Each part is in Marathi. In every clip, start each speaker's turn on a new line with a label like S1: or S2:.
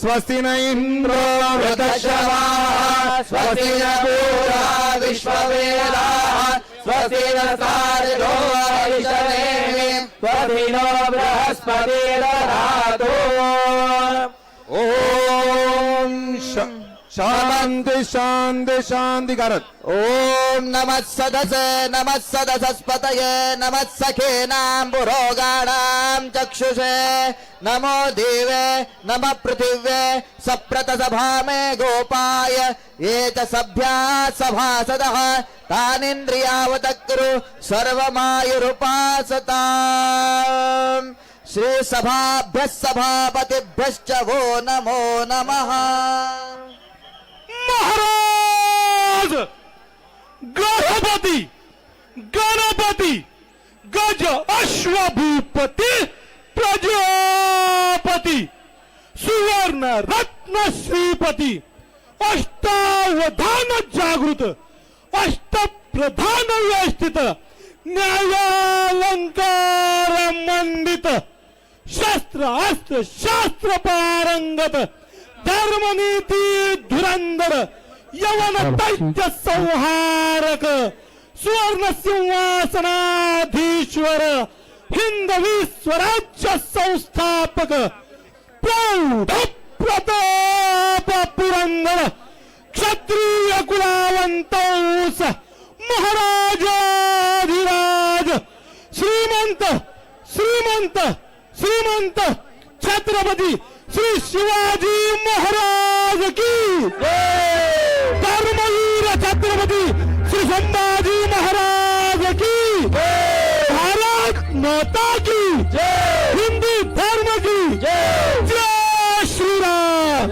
S1: स्वस्ति न इंद्रो वृद्धश्रवाः स्वस्ति न पूरा विश्ववेदाः स्वस्ति न सारथो अरिष्टनेमिः स्वस्ति नो बृहस्पतिर्दधातु। ओम शांति शांति शांति करत। ओम नमः सदस्पतये नमः सखेनां पुरोगाणां चक्षुषे नमो देवे नमः पृथिव्ये सप्रत सभा में गोपाय ये च सभ्या सभासदः तानिन्द्रियावतक्कुरु सर्वमायुरुपासताम्। श्री सभाभ्यः सभापतिभ्यश्च वो नमो नमः।
S2: महाराज गणपति गणपति गज अश्वभूपति प्रजापति सुवर्ण रत्न श्रीपति अष्टावधान जागृत अष्ट प्रधान व्यवस्थित न्यायालंकार मंडित शस्त्र अस्त्र शास्त्र पारंगत धर्मनीति धुरंधर यवन दैत्य संहारक सुवर्ण सिंहासनाधीश्वर हिंदवी स्वराज्य संस्थापक प्रौढ प्रताप पुरंदर क्षत्रिय कुलावंतौस महाराजाधिराज श्रीमंत श्रीमंत श्रीमंत छत्रपति श्री शिवाजी महाराज की धर्मवीर छत्रपति श्री संभाजी महाराज की भारत माता की हिंदू धर्म की जय श्री राम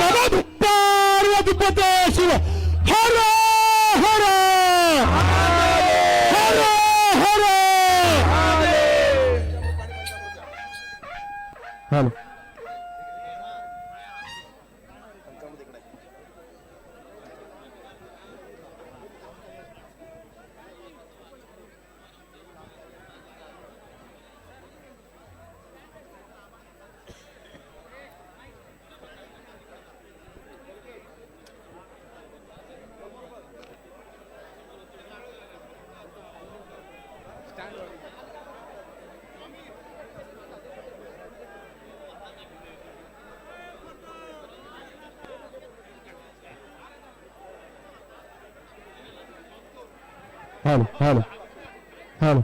S2: नमः पार्वती पते शिव हर हर हर हर।
S1: Hello hello hello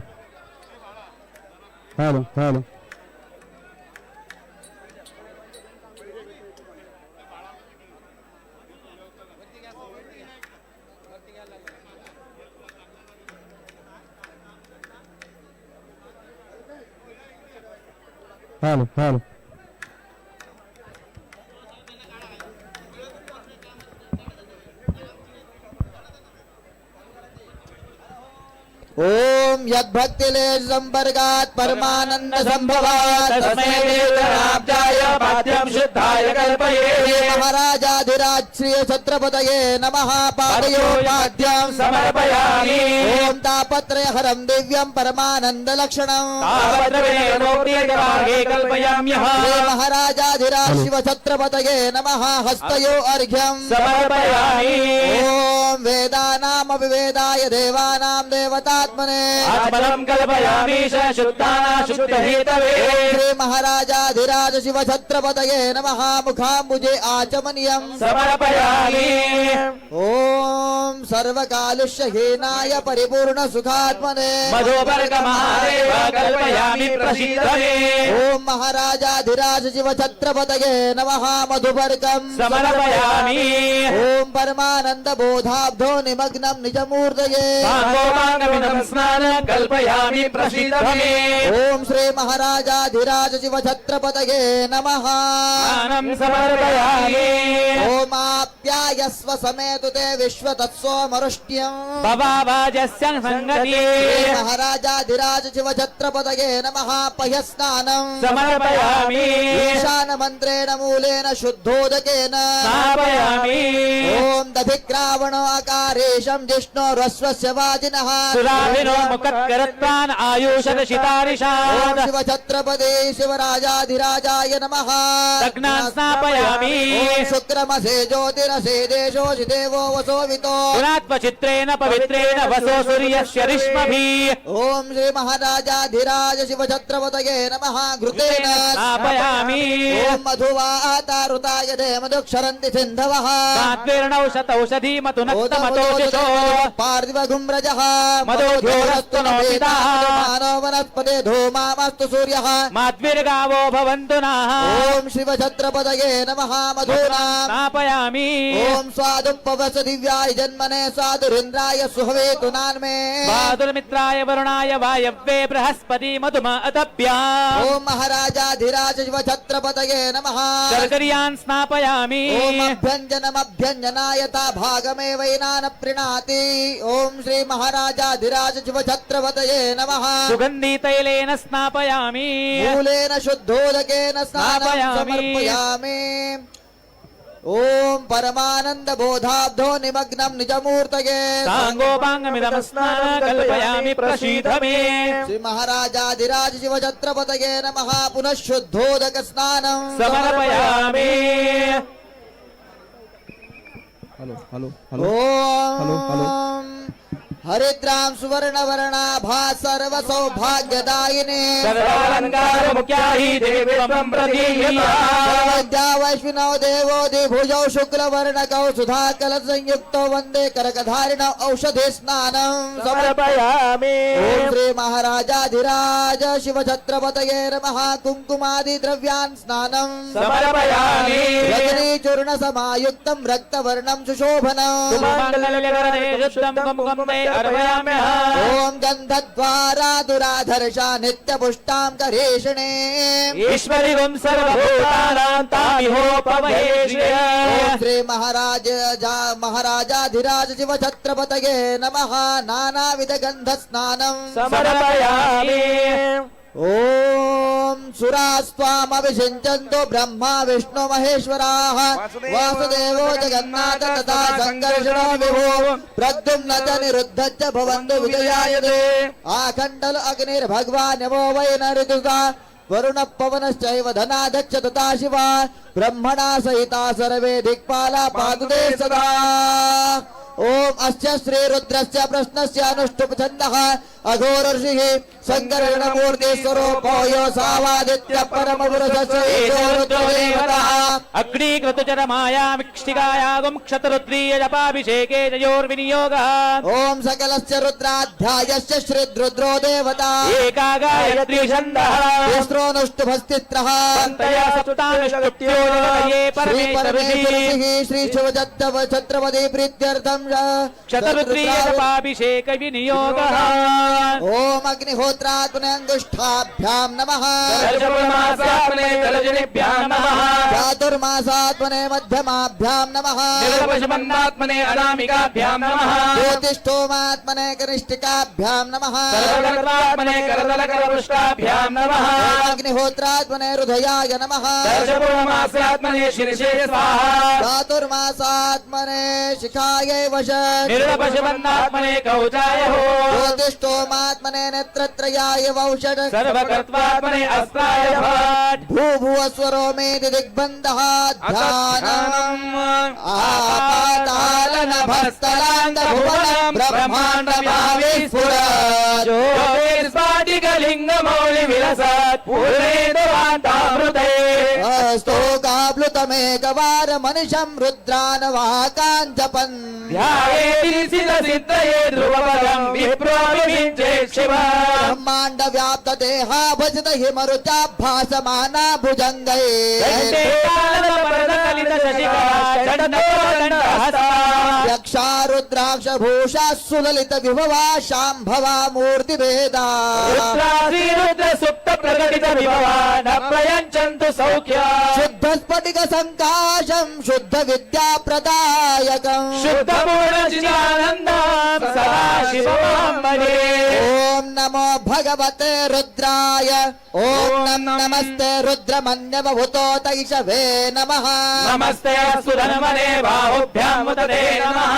S1: hello hello hello hello hello
S3: ओम यद्भक्तिले संपर्गात् परमानंद संभवात्
S1: तस्मै देवताब्जाय पाद्यं शुद्धाय कल्पये।
S3: महाराजाधिराज श्री छत्रपतये नमः पादयो पाद्यं
S1: समर्पयामि।
S3: ओम तापत्रय हरं दिव्यं परमानंद लक्षणं
S1: कल्पयाम्यहम्।
S3: महाराजाधिराज शिव छत्रपतये नमः हस्तयो अर्घ्यं
S1: समर्पयामि।
S3: ओम वेदानामविवेदाय देवानां देवतात्मने
S1: आत्मनं कल्पयामि शुद्धाना शुद्धहेतवे।
S3: श्री महाराजाधिराज शिव छत्रपतये नमः मुखाम्बुजे आचमनीयं
S1: समर्पयामि।
S3: ओम सर्वकालुष्यहीनाय परिपूर्ण सुखात्मने
S1: मधुपर्कमहादेव कल्पयामि प्रसीदमे।
S3: ओम महाराजाधिराज शिव छत्रपतये नमः मधुपर्कं
S1: समर्पयामि।
S3: ओम परमानंद बोधाब्धो निमग्नं निजमूर्तये
S1: स्नान कल्पयामि प्रसीद मे
S3: ओम श्री महाराजाधिराज शिव छत्रपतये नमः
S1: स्नानं समर्पयामि
S3: ओम आप्यायस्व समेतु ते विश्वतत्सोमरुष्ट्यम्
S1: भवाभाजस्य संगति
S3: श्री महाराजाधिराज शिव छत्रपतये नमः पह्यस्नानं
S1: समर्पयामि
S3: ईशान मन्त्रेण मूलेन शुद्धोदकेन
S1: स्थापयामि
S3: ओम दधिग्रावण आकारेशं जिष्णोरश्वस्य वाजिनः
S1: सुराभिनो मुखत्करत्वान् आयुषदशितारिषात्
S3: ओम शिव छत्रपति शिवराजाधिराजाय नमः
S1: दग्नान् स्नापयामि
S3: ओम शुक्रमसे ज्योतिरसे देशोऽसि देवो वसोवितो
S1: पुरात्मचित्रेण पवित्रेण वसो सूर्यस्य रिष्मभिः
S3: ओम श्री महाराजाधिराज शिव छत्रपतये नमः घृतेन
S1: स्थापयामि
S3: ओम मधुवातारुताय दे मधुक्षरन्ति सिन्धवः
S1: सात्विर्णौ शतौषधी मतुनक्तमतोषिषो
S3: पार्थिव घुम्रजः
S1: मधोध्योरस्तु नो पिता
S3: मानव वनस्पते धूमामस्तु सूर्यः
S1: माध्विर्गावो भवन्तु नः
S3: ओम शिव छत्रपतये नमः मधूनाम्
S1: स्थापयामि
S3: ओम स्वादुपवस दिव्याय जन्मने साधुरिन्द्राय सुहवेतु नान्मे
S1: बहादुरमित्राय वरुणाय वायव्ये बृहस्पति मधुम अतभ्याम्
S3: ओम महाराजाधिराज शिव छत्रपतये नमः
S1: शर्कर्यान् स्नापयामि
S3: ओम अभ्यञ्जनमभ्यञ्जनायता भागमे वैनान प्रीणाति ओम श्री महाराजाधिराज शिव छत्रपतये नमः
S1: सुगन्धितैलेन स्नापयामि
S3: मूलेन शुद्धोदकेन स्नानं
S1: स्थापयामि।
S3: समर्पयामि ओम परमानंद बोधाब्धो निमग्नं निजमूर्तये
S1: साङ्गोपाङ्गमिदं स्नानं कल्पयामि प्रसीद मे
S3: श्री महाराजाधिराज शिव छत्रपतये नमः पुनः शुद्धोदक स्नानं
S1: समर्पयामि
S3: ओम हरिद्रां सुवर्णवर्णाभा सर्व सौभाग्यदायिने
S1: सर्वालङ्कार मुख्याहि देवी त्वं प्रतीयता
S3: विद्या वैश्विनौ देवो द्विभुजौ शुक्लवर्णकौ सुधाकल संयुक्तौ वन्दे करकधारिणौ औषधि स्नानं
S1: समर्पयामि
S3: ओम श्री महाराजाधिराज शिव छत्रपतये नमः कुङ्कुमादि द्रव्यान् स्नानं
S1: समर्पयामि
S3: रजनीचूर्ण समायुक्तं रक्तवर्णं सुशोभनं
S1: सुमङ्गलवरदे शुद्धं कुङ्कुमं ते अर्पयाम्यहम्
S3: ओम गन्धद्वारा दुराधर्षा नित्यपुष्टां करेषणे
S1: ईश्वरि गुं सर्वभूतानां तामिहोपमहे श्रिय
S3: ओम श्री महाराजाधिराज शिव छत्रपतये नमः नानाविध गंध स्नानं
S1: समर्पयामि
S3: ओम सुरास्त्वामभिषिञ्चन्तु ब्रह्मा विष्णु महेश्वराः वासुदेवो जगन्नाथ तथा संकर्षणो विभो प्रद्युम्न च निरुद्ध च भवन्तु विजयाय ते आखण्डल अग्निर्भगवान् नमो वै नऋतुता वरुण पवनश्चैव धनाध्यक्ष तथा शिवा ब्रह्मणा सहिता सर्वे दिक्पाला पातु ते सदा ओम अस्य श्री रुद्रस्य प्रश्नस्य अनुष्टुप छन्दः अघोर ऋषिः संकर्षण मूर्ति स्वरूपो यो सावादित्य परम पुरुषस्य ईशो रुद्रदेवतः
S1: अग्निकृतचरमायामिक्षिकायागुं क्षतरुद्रीय जपाभिषेके जयोर्विनियोगः
S3: ओम सकलस्य रुद्राध्यायस्य श्रीरुद्रो देवता
S1: एका गायत्री छन्दः
S3: तिस्रोऽनुष्टुभस्तित्रः
S1: तया सप्तानुष्टुप्त्यो जगतये
S3: श्री
S1: परमेश्वरऋषिः
S3: परमेश्वरऋषिः श्री छत्रपति प्रीत्यर्थं
S1: क्षतरुद्रीय जपाभिषेक विनियोगः
S3: ओम अग्निहोत्रात्मने अंगुष्ठाभ्यां नमः
S1: दर्शपुरमासात्मने दलजनिभ्यां नमः
S3: चातुर्मासात्मने मध्यमाभ्यां नमः
S1: निरपशमन्नात्मने अनामिकाभ्यां नमः
S3: ज्योतिष्ठोमात्मने कनिष्ठिकाभ्यां नमः
S1: सर्वकर्तात्मने करतलकरपृष्ठाभ्यां नमः
S3: अग्निहोत्रात्मने हृदयाय नमः
S1: दर्शपुरमासात्मने शिरसे स्वाहा
S3: चातुर्मासात्मने शिखायै वश
S1: निरपशमन्नात्मने कौचाय हो
S3: ज्योतिष्ठोमात्मने नेत्रत्रयाय वौषड
S1: सर्वकर्त्वात्मने अस्त्राय भट्
S3: भूभुवस्वरो मेदि दिग्बन्धः ध्यानम् आपातालनभस्तलाङ्गभुवनं ब्रह्माण्डव्याविस्फुरत्
S1: ज्योतिर्स्फाटिकलिङ्गमौलिविलसत् पूर्णेन्दुवान्तामृते
S3: स्तोकाप्लुतमेकवारमनिशं रुद्रानवाकान् जपन्
S1: ध्यायेतिसिद्धसिद्धये ध्रुवपदं विप्रोऽभिषिञ्चे शिव
S3: ब्रह्माण्डव्याप्तदेहा भजत हिमरुचा भासमाना भुजङ्गै
S1: दण्डे कालदपरदकलित शशिकला षण्डहस्ता
S3: यक्षा रुद्राक्ष भूषा सुललित विभवा शाम्भवा मूर्ति भेदा
S1: रुद्र सुप्त प्रकटित विभवा न प्रयच्छन्तु सौख्य
S3: शुद्ध स्फटिक संकाशम शुद्ध विद्या प्रदायकम
S1: शुद्ध पूर्ण चिदानन्दं सदा शिवमाम्बरे
S3: ओम नमो भगवते रुद्राय ओम नमस्ते रुद्रमन्यवभूतो तैषवे नमः
S1: नमस्ते सुधन्वने बाहुभ्यां मुदते नमः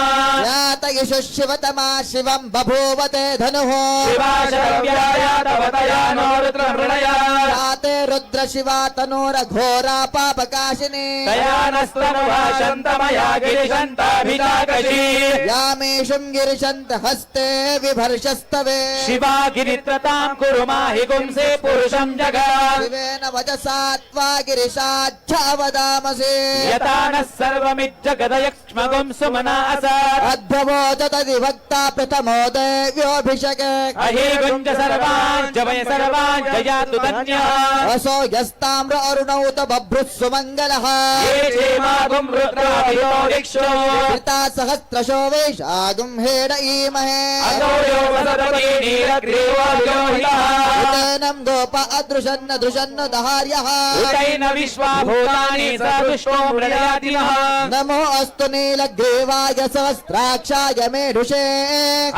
S3: यातयिषु शिवतमा शिवं बभूवते धनुः
S1: शिवाशरव्याय तव तया नो रुद्रमृणया
S3: याते रुद्र शिवा तनोर घोरा पापकाशिनी
S1: तया नस्तनुभाषन्तमया गिरिशन्ताभिजाकशी
S3: यामेषुं गिरिशन्त हस्ते विभर्षस्तवे
S1: शिवा गिरित्रतां कुरु माहि गुंसे पुरुषं जगत्
S3: शिवेन वचसा त्वा गिरिशाच्छावदामसि
S1: यथा नः सर्वमिज्जगदयक्ष्मगुं सुमना असत्
S3: अद्भवोत तदिभक्ता प्रथमो देव्योऽभिषके
S1: अहि गुञ्ज सर्वान् जवय सर्वान् जयातु धन्यः
S3: असो यस्ताम्र अरुणौत बभ्रुः सुमङ्गलः
S1: ये क्षेमागुं रुद्राभियो दिक्षो
S3: पिता सहस्रशो वैशागुं हेड ईमहे
S1: अतो यो वसदपि नीलग्रीवो योहितः
S3: उतेनं गोप अदृशन्न दृशन्न दहार्यः
S1: उतैन विश्वाभूतानि सदुष्टो मृडयातिनः
S3: नमो अस्तु नीलग्रीवाय सहस्राक्षाय मेढुषे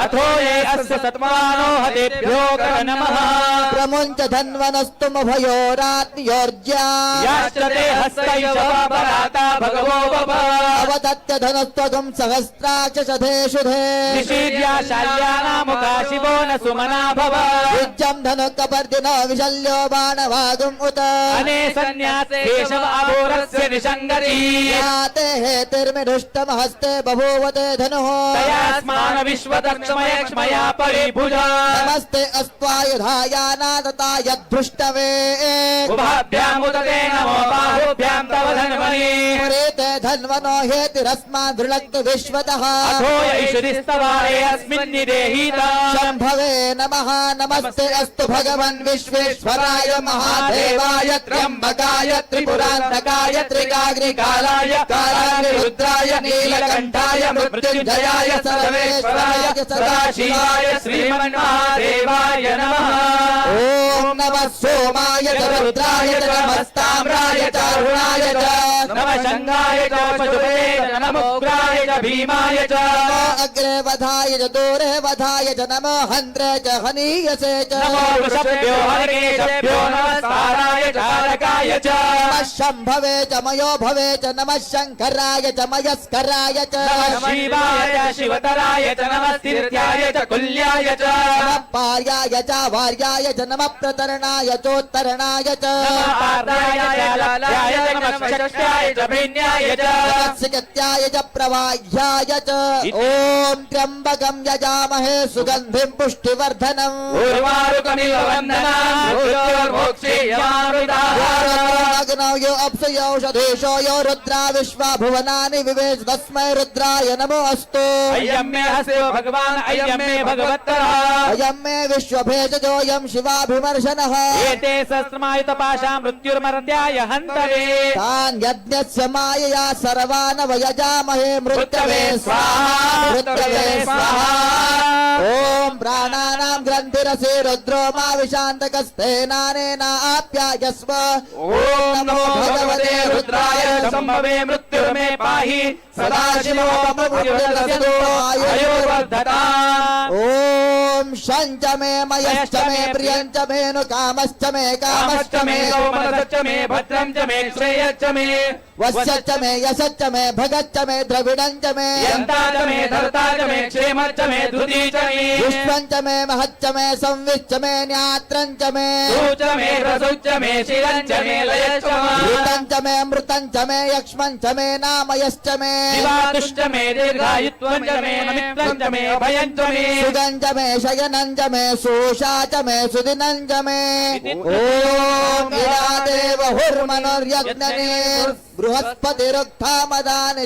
S1: अथो ये अस्य सत्मानो हतेभ्यो नमः
S3: प्रमुञ्च धन्वनस्तुमभयोरात्म्योर्ज्या
S1: याश्च ते हस्तैष पराता भगवो बभ
S3: अवदत्य धनस्त्वगं सहस्राक्षशधेषुधे
S1: निषीद्या शाल्यानामुखा शिवो न सुमना भव
S3: युज्यं धनुकपर्दिनो विशल्यो बाणवागुम् उत
S1: अने सन्न्यासे केशव अघोरस्य निषङ्गति
S3: याते हेतिर्मिदुष्टमहस्ते बभूवते धनुः
S1: तयास्मान विश्वदक्षमय क्षमया परिभुज
S3: नमस्ते अस्त्वायुधायानादता यद्धृष्टवे
S1: उभाभ्यामुदते नमो बाहुभ्यां तव धन्वने
S3: पुरेते धन्वनो हेतिरस्मान् दृढक्तु विश्वतः
S1: अथो यैषुधिस्तवारे अस्मिन् निदेहिता
S3: शम्भवे नमः नमस्ते अस्तु भगवन् विश्वेश्वराय महादेवाय त्र्यम्बकाय त्रिपुरान्तकाय त्रिकाग्निकालाय कालाग्निरुद्राय नीलकण्ठाय मृत्युञ्जयाय सर्वेश्वराय सदाशिवाय
S1: श्रीमन्महादेवाय नमः
S3: ॐ नमः सोमाय च रुद्राय च नमस्ताम्राय च अरुणाय च
S1: नमः शङ्गाय च पशुपते च नमोग्राय च भीमाय च
S3: नमो अग्रे वधाय च दूरे वधाय च नमो हन्त्रे च हनीयसे च
S1: नमो वृषभ्यो हरिकेशभ्यो नमस्काराय च तारकाय च
S3: नमः शम्भवे च मयो भवे च नमः शङ्कराय च मयस्कराय च
S1: नमः शिवाय च शिवतराय च नमः स्थित्याय च कुल्याय च
S3: नमः पार्याय च वार्याय च नमः प्रतरणाय चोत्तरणाय च
S1: नमः पार्याय च लाल्याय च नमः षष्ट्याय च भिन्याय च
S3: नमः सिकत्याय च प्रवाह्याय च ॐ त्र्यम्बकं यजामहे सुगन्धिं पुष्टिवर्धनम्
S1: उर्वारुकमिव वन्दनाम् मृत्योर्मोक्षेयमामृताः
S3: अग्नौ यो अप्सुयौषधेशो यो रुद्रा विश्वा भुवनानि विवेश तस्मै रुद्राय नमो अस्तु
S1: अयं मे हस्यो भगवान् अयं मे भगवत्तरः
S3: अयं मे विश्वभेषजोऽयं शिवाभिमर्शनः
S1: एते सहस्रमायुतपाशा मृत्युर्मर्त्याय हन्तवे
S3: तान् यज्ञस्य मायया सर्वान् वयजामहे मृत्यवे स्वाहा मृत्यवे स्वाहा ॐ प्राणानां ग्रन्थिरसे रुद्रो मा विशान्तकस्तेनानेनाप्यायस्व
S1: ॐ नमो भगवते रुद्राय सम्भवे मृत्युर्मे पाहि सदाशिवो मृत्युर्दस्यतो आयुर्वर्धता
S3: ॐ शञ्च मे मयश्च मे प्रियञ्च मे नु कामश्च मे
S1: कामश्च मे सौमनसश्च मे भद्रं च मे श्रेयश्च मे
S3: वश्यश्च मे यशश्च मे भगच्च मे द्रविडञ्च मे
S1: यन्ता च मे धर्ता च मे क्षेमश्च मे धृती च मे
S3: विश्वञ्च मे महच्च मे संविश्च मे न्यात्रञ्च मे
S1: च मे रसुश्च मे शिरञ्च मे लयश्च
S3: ऋतञ्च मे मृतञ्च मे यक्ष्मञ्च मे नामयश्च मे
S1: दिवातुश्च मे दीर्घायुत्वं च मे नमित्रं च मे अभयं च मे
S3: सुगञ्च मे शयनञ्च मे सोषा च मे सुदिनञ्च मे ॐ इरा देव हुर्मनुर्यज्ञने बृहस्पतिरुक्थामदानि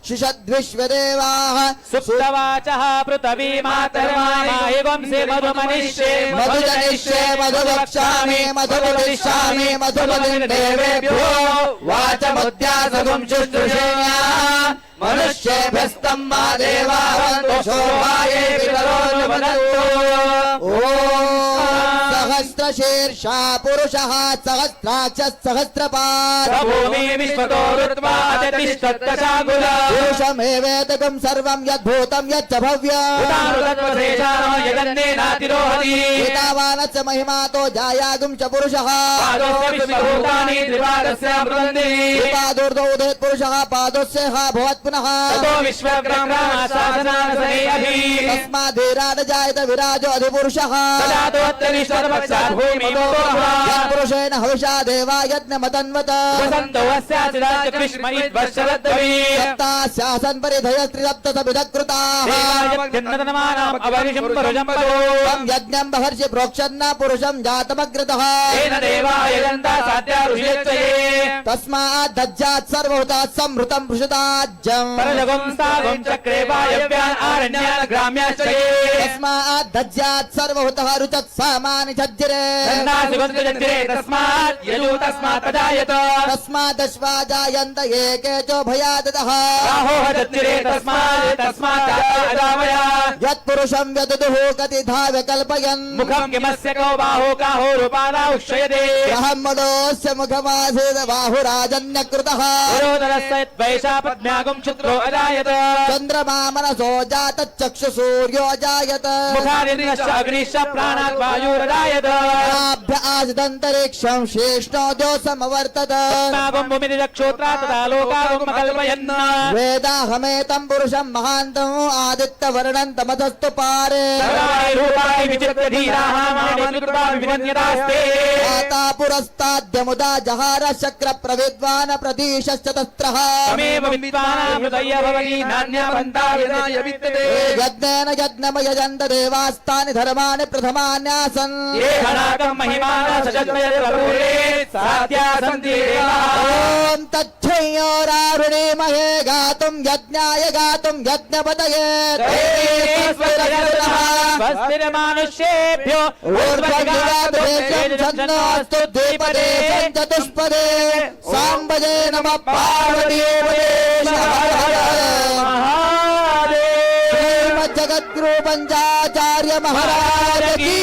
S3: शिषद्विश्वदेवाः
S1: सुप्तवाचः पृथ्वी मातर्माहि वंशे मधुमनिष्ये
S3: मधुजनिष्ये मधुवक्ष्यामि मधुवदिष्यामि मधुमदिर्देवेभ्यो वाचमुद्यासगुं शुश्रूषेया मनुष्येभ्यस्तं मा देवावन्तु शोभाये पितरो वदन्तु ॐ सहस्रशीर्षा पुरुषः सहस्राक्षः सहस्रपात्
S1: भूमि विश्वतो ऋत्वा अतिष्ठत्तशाकुल
S3: पुरुषमेवेतकं सर्वं यद्भूतं यच्च भव्यम्
S1: यजन्नेनातिरोहति
S3: एतावानस्य महिमातो जायागुं च पुरुषः
S1: विश्वभूतानि त्रिपादस्य मृदन्ति
S3: पादोर्धो उदेत् पुरुषः पादोस्य हा भवत् पुनः
S1: ततो विश्वब्रह्माशासनासने अभि
S3: तस्माद्धीराट जायत विराजो अधिपुरुषः
S1: तदातोत्तरिष्टपक्षात् भूमितो
S3: पुरुषेण हविषा देवा यज्ञमतन्वत
S1: वसन्तो अस्याचिदाच कृष्मयिद्वर्षरद्दवी
S3: सप्तास्यासन् परिधयस्त्रिसप्तसविधकृताः
S1: जन्मतनमानाम् अवरिषं परुषं परो
S3: तं यज्ञं महर्षि प्रोक्षन्न पुरुषं जातमग्रतः
S1: तेन देवा यजन्ता साध्या ऋषयच्चये
S3: तस्मात् दज्जात् सर्वभूताः संहृतं पृषदाज्यम्
S1: परजगं स्थागं चक्रे वायव्यान् आरण्यान् ग्राम्याश्चये
S3: तस्मात् दज्जात् सर्वभूतः रुचत् सामानि छज्जिरे
S1: तन्नासिबन्धुजज्ञे तस्मात् यजो तस्मात् अजायत
S3: तस्मादश्वा जायन्त एके च भयादतः
S1: राहोः जज्ञिरे तस्मात् अजामया
S3: यत्पुरुषं यदुः कतिधा विकल्पयन्
S1: मुखं किमस्य को बाहो काहो रूपादा उक्षयते
S3: ब्रह्मणोऽस्य मुखमासीद बाहुराजन्यकृतः
S1: पुरोदरस्य यद्वैषा पद्म्यागं क्षुद्रो अजायत
S3: चन्द्रमा मनसो जातच्चक्षुसूर्यो जायत
S1: मुखादिन्द्रश्च अग्निश्च प्राणात् वायुरजायत
S3: आभ्य आसिदन्तरिक्षं श्रेष्ठो समवर्तत
S1: नागं भूमिति चक्षुत्रा तथा लोकागं कल्पयन्
S3: वेदाहमेतं पुरुषं महान्तम् आदित्यवर्णं तमतस्तु पारे
S1: सर्वाणि रूपाणि विचित्रधीराः मानिकृता विभिन्यतास्ते
S3: माता पुरस्ताद्यमुदा जहार शक्र प्रविद्वान् प्रतीशश्च तस्त्रः
S1: तमेव विद्वानामृतय्य भवति नान्या बन्धा विनाय विद्यते
S3: यज्ञेन यज्ञमयजन्त देवास्तानि धर्माणि प्रथमान्यासन्
S1: ये हनाकं महिमानः सजन्मयप्रभुरे साध्या सन्ति देवाः
S3: ॐ तच्छयोरारुणीमहे गातुं यज्ञाय गातुं यज्ञपतये
S1: स्वस्तिर्मानुष्येभ्यो
S3: ऊर्ध्वगातुं द्विपदे चतुष्पदे साम्बजे नमः पार्वतीपदे जगद्गुरु पंचाचार्य महाराज की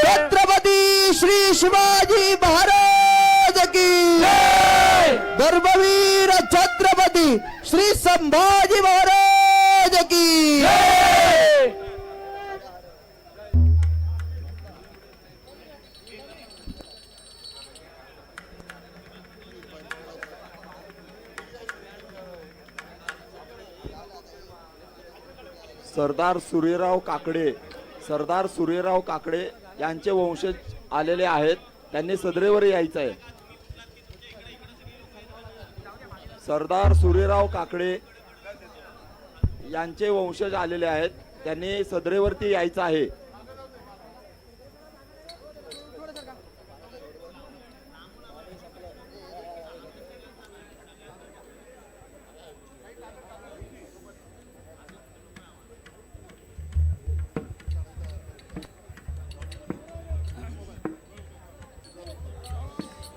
S3: छत्रपति श्री शिवाजी महाराज की धर्मवीर छत्रपति श्री संभाजी महाराज की
S4: सरदार सूर्यराव काकडे यांचे वंशज आलेले आहेत. त्यांनी सदरेवर यायचं आहे. सरदार सूर्यराव काकडे यांचे वंशज आलेले आहेत. त्यांनी सदरेवरती यायचं आहे.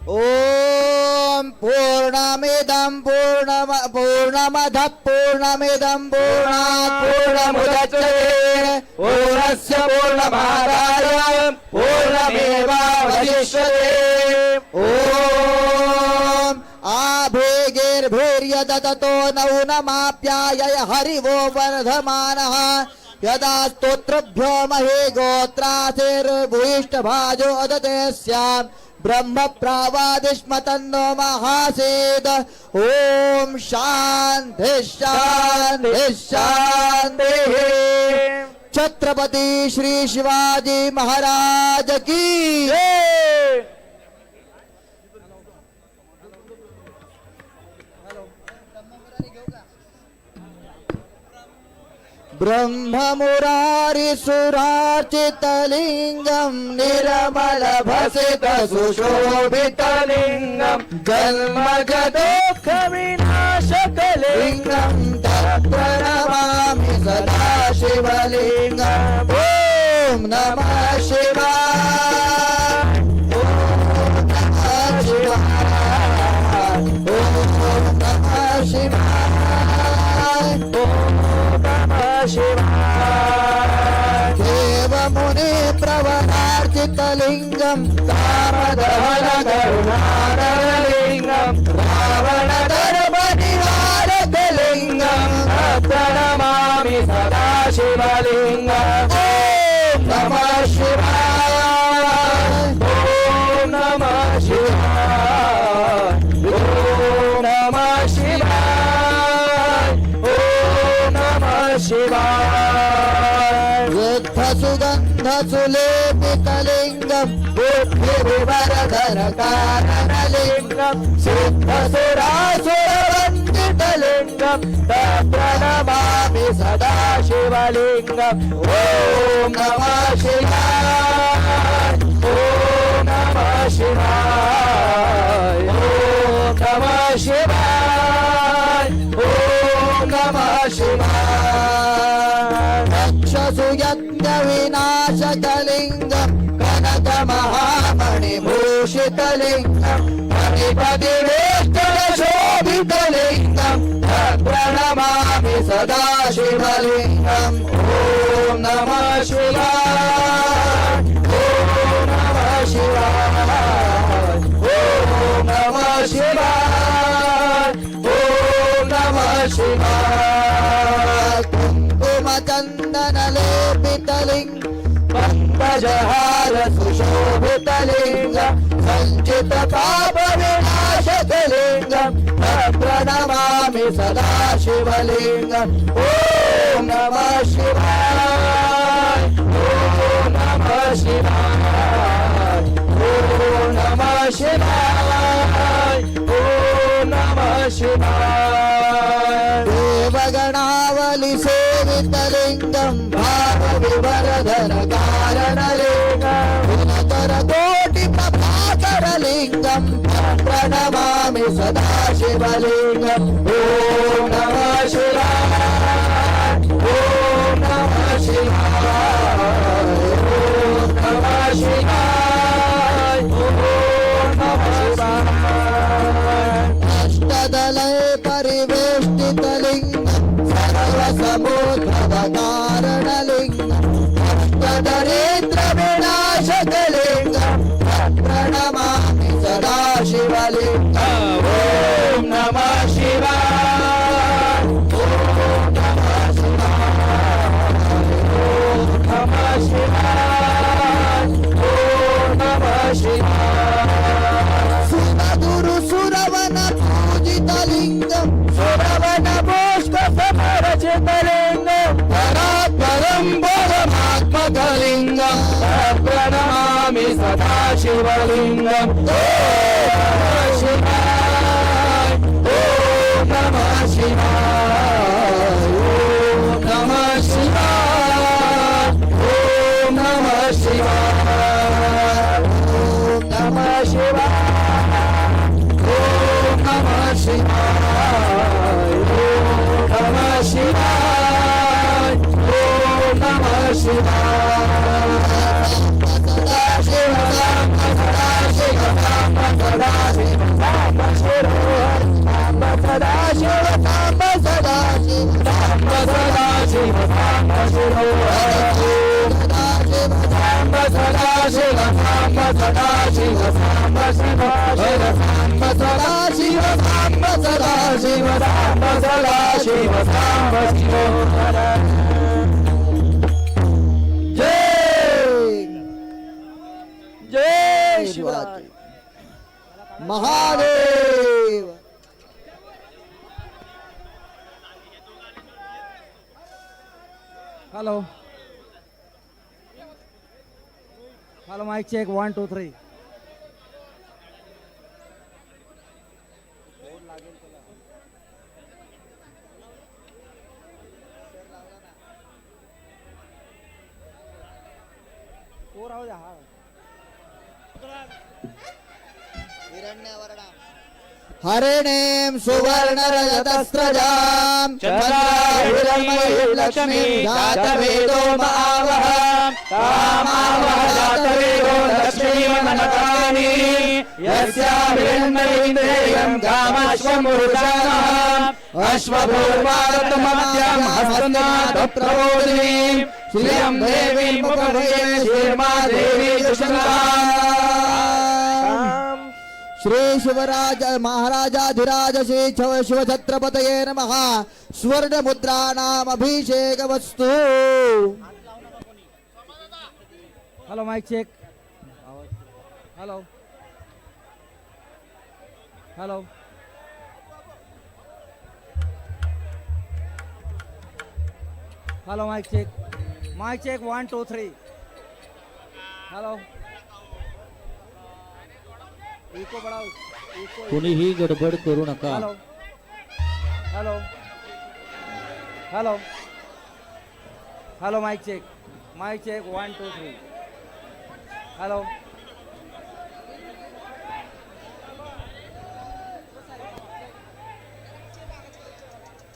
S3: ओम पूर्णमिदं पूर्णमदः पूर्णमिदं पूर्णात् पूर्णमुदच्यते पूर्णस्य पूर्णमादाय पूर्णमेवावशिष्यते ओम आभेगेर्भेर्यदतो नौनमाप्याय हरिवो वर्धमानः यदा स्तोत्रभ्यो महे गोत्रासेर्भूयिष्ठभाजो अदते स्याम् ब्रह्म प्रावादिष्म तन्नो महासेद ओम शांति शांति शांति छत्रपति श्री शिवाजी महाराज की ब्रह्ममुरारी सुरार्चितलिङ्गं निर्मल भसित सुशोभितलिङ्गं जन्मजतो लिंगं तत्र नमामि सदा शिवलिंगम् ॐ नमः शिवाय ॐ नमः शिवाय ॐ नमः शिवाय ॐ नमः शिवाय देवमुनि प्रवरार्चितलिङ्गं कामदहन करुणाकरलिङ्गं रावणदर्पनिवारकलिङ्गं प्रणमामि सदा शिवलिङ्गम् ॐ नमः शिवाय ॐ नमः शिवाय ॐ नमः शिवाय ॐ नमः शिवाय युद्धसुगन्धसुलेपितलिङ्गं बुद्धिविवरधरकारणलिङ्गं सिद्धसुरासुरवन्दितलिङ्गं प्रणमामि सदा शिवलिङ्गम् ॐ नमः शिवाय ॐ नमः शिवाय ॐ नमः शिवाय ॐ नमः शिवाय रक्षसुयज्ञविनाशकलिङ्गं कनकमहामणिभूषितलिङ्गं मणिपतिवेष्टनशोभितलिङ्गं प्रणमामि सदा शिवलिङ्गम् ॐ नमः शिवाय ॐ नमः शिवाय ॐ नमः शिवाय ॐ नमः शिवाय कुङ्कुमचन्दनलेपितलिङ्गं पङ्कजहार सुशोभितलिङ्गं सञ्चित पापविनाशकलिङ्गं प्रणमामि सदा शिवलिङ्गम् ॐ नमः शिवाय ॐ नमः शिवाय ॐ नमः शिवाय ॐ नमः शिवाय देवगणावलि सेवितलिङ्गं भावविवरधर कारणलिङ्गं गुणतर कोटि प्रभाकरलिङ्गं प्रणमामि सदा शिवलिङ्गम् ॐ नमः शिवाय ॐ नमः शिवाय ॐ नमः शिवाय ॐ नमः शिवाय अष्टदलै परिवेष्टितलिङ्गं सर्वसमुद्भवकारणलिङ्गं अष्टदरिद्रविनाशकलिङ्गं प्रणमामि सदा शिवलिङ्गम् ॐ नमः शिवाय ॐ नमः शिवाय ॐ नमः शिवाय ॐ नमः शिवाय सुरगुरु सुरवन पूजितलिङ्गं सुरवन पुष्पसमरचितलिङ्गं परात्परं परमात्मकलिङ्गं प्रणमामि सदा शिवलिङ्गम् ॐ नमः शिवाय ॐ नमः शिवाय ॐ नमः शिवाय ॐ नमः शिवाय ॐ नमः शिवाय ॐ नमः शिवाय ॐ नमः शिवाय सदा शिव सदा शिव सदा शिव सदा शिव सदा शिव सदा शिव सदा शिव सदा शिव सदा शिव सदा शिव सदा शिव सदा शिव जय Shivaji Mahadev
S2: hello hello mike check 1 2 3 तो राहू द्या हा
S3: हिरण्यवर्णा हरिणीं सुवर्णरजतस्रजां
S1: चन्द्राहिरण्मयीं लक्ष्मीं जातवेदो महावः तामावः जातवेदो लक्ष्मीमनकानि यस्यां हिरण्मयीन्द्रियं कामाश्वमूर्धानः अश्वभूर्वादमद्यं हस्तनादप्रबोधिनीं श्रियं देवीं मुखभये श्रीर्मा देवी दुष्टाम्
S3: श्री शिवराज महाराजाधिराज श्री शिवछत्रपतये नमः स्वर्ण मुद्राणाम अभिषेक वस्तु
S2: hello mike check hello hello hello mike check 1 2 3 hello echo बढ़ाओ इको
S5: कुणीही गडबड करू नका.
S2: Hello hello hello hello mike check 1 2 3 hello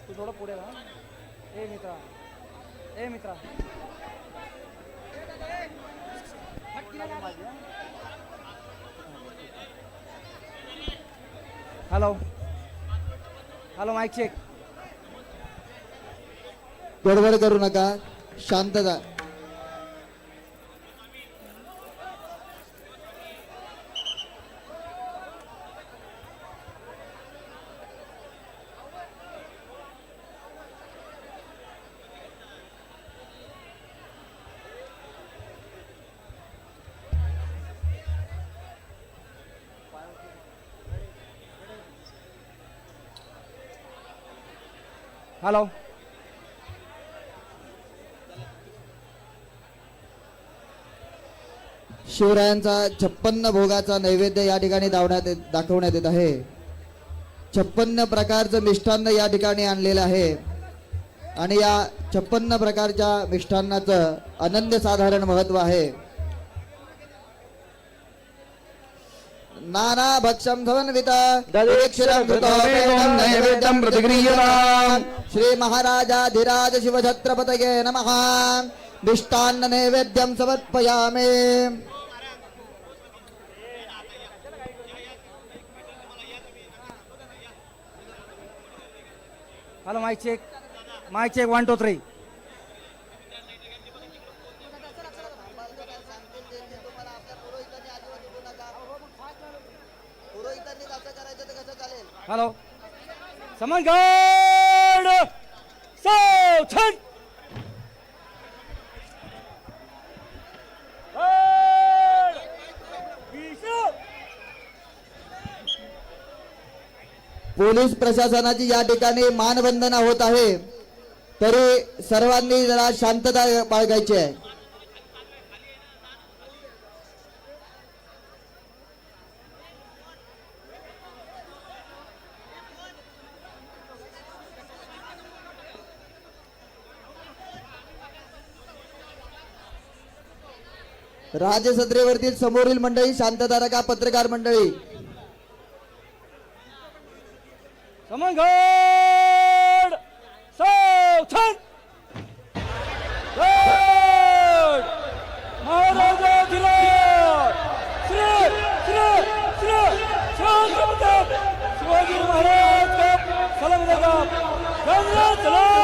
S2: तू थोडं पुढे वा ए मित्रा हेलो हेलो माइक चेक
S3: गडबड करू नका शांतता.
S2: हेलो
S3: शिवरायांचा 56 भोगाचा नैवेद्य या ठिकाणी दाखवण्यात येत आहे. 56 प्रकारचं मिष्टान्न या ठिकाणी आणलेलं आहे आणि या 56 प्रकारच्या मिष्टान्नाचं अनन्य साधारण महत्व आहे. नाना भक्षम समन्वित
S1: ददीक्षिरं कृतोपेदं नैवेद्यं प्रतिगृह्यताम्
S3: श्री महाराजाधिराज शिवछत्रपतये नमः मिष्टान्न नैवेद्यं समर्पयामि.
S2: हेलो माइक चेक 1 2 3 हेलो समनगड सावधान
S3: पोलीस प्रशासनाची या ठिकाणी मानवंदना होत आहे तरी सर्वांनी जरा शांतता बाळगायची आहे. राजसत्रेवरतील समोरील मंडळी शांतता राखा. पत्रकार मंडळी
S2: समनगड सावधान महाराजाधिराज श्री श्री श्री छत्रपती शिवाजी महाराज का सलाम लगा सलाम सलाम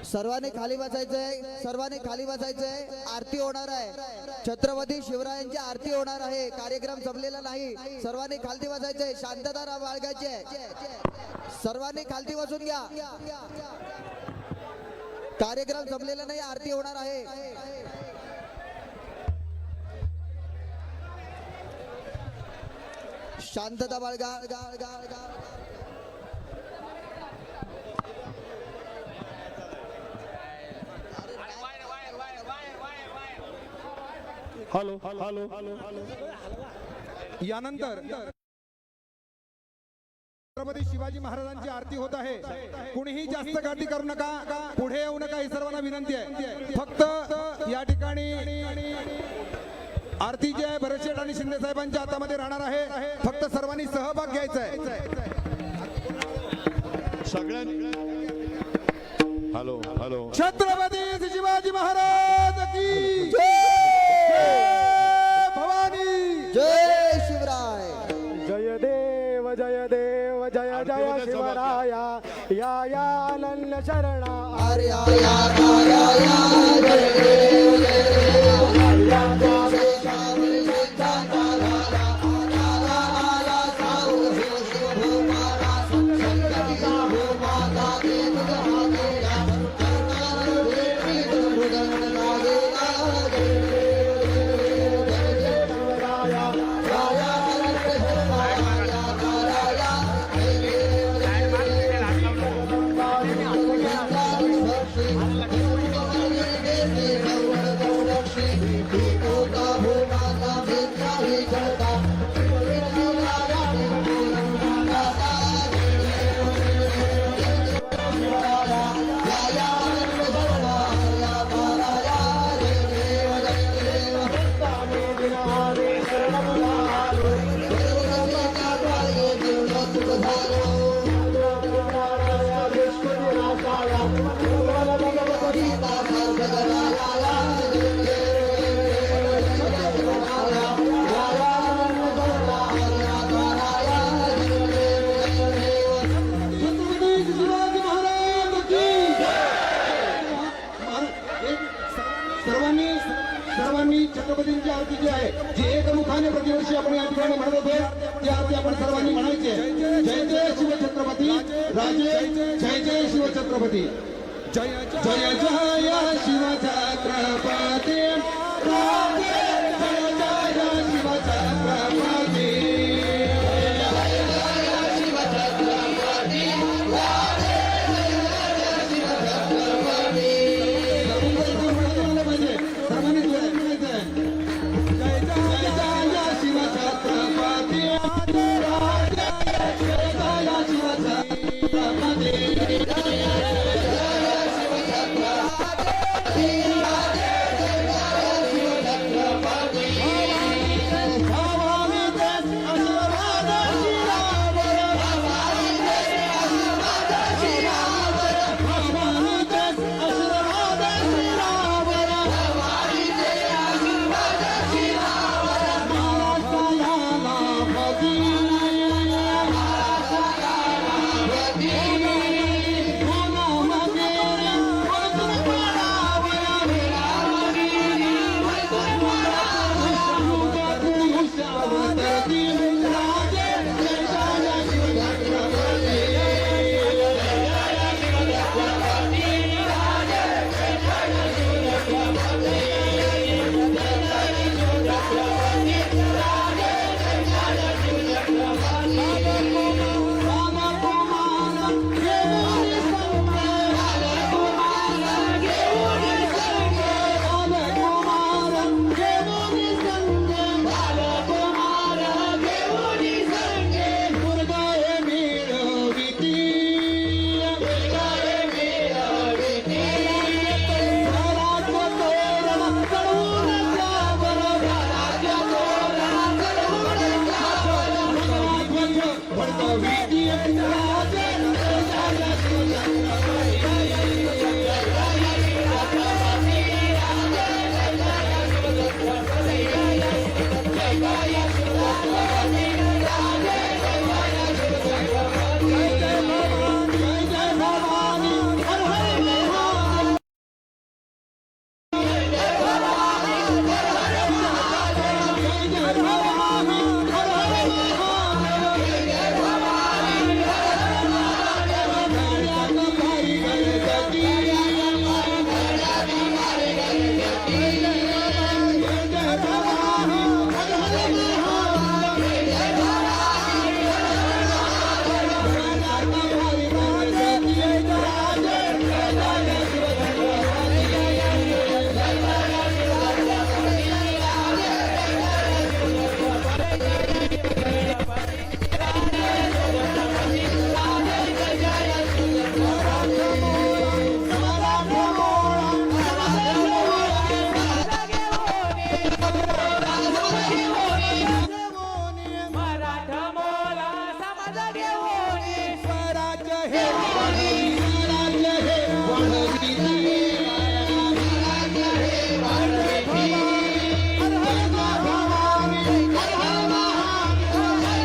S3: सर्वांनी खाली बसायचंय, सर्वांनी खाली बसायचंय. आरती होणार आहे, छत्रपती शिवरायांची आरती होणार आहे. कार्यक्रम संपलेला नाही. सर्वांनी खालती बसायचंय, शांतता बाळगायची आहे. सर्वांनी खालती बसून घ्या. कार्यक्रम संपलेला नाही, आरती होणार आहे. शांतता बाळगा.
S6: हॅलो हॅलो यानंतर छत्रपती शिवाजी महाराजांची आरती होत आहे. कुणीही जास्त गर्दी करू नका, पुढे येऊ नका, ही सर्वांना विनंती आहे. फक्त या ठिकाणी आरती जी आहे भरत शेठ आणि शिंदे साहेबांच्या हातामध्ये राहणार आहे. फक्त सर्वांनी सहभाग घ्यायचा आहे.
S7: सगळ्यांनी हॅलो हॅलो
S6: छत्रपती शिवाजी महाराज की भवानी.
S3: जय शिवराय.
S8: जय देव जय देव जय जय शिवराया या या अनन्य शरणा
S3: आर्या या आर्या या जय देव जय देव या या
S6: सर्वांनी छत्रपतींची आरती जी आहे, जी एकमुखाने प्रतिवर्षी आपण या ठिकाणी म्हणत होतो, ती आरती आपण सर्वांनी म्हणायची आहे. जय जय शिवछत्रपती राजे, जय जय शिवछत्रपती. जय जय जय शिवछत्रपती राजे, जय जय शिवछत्रपती.
S3: शिवछत्रपती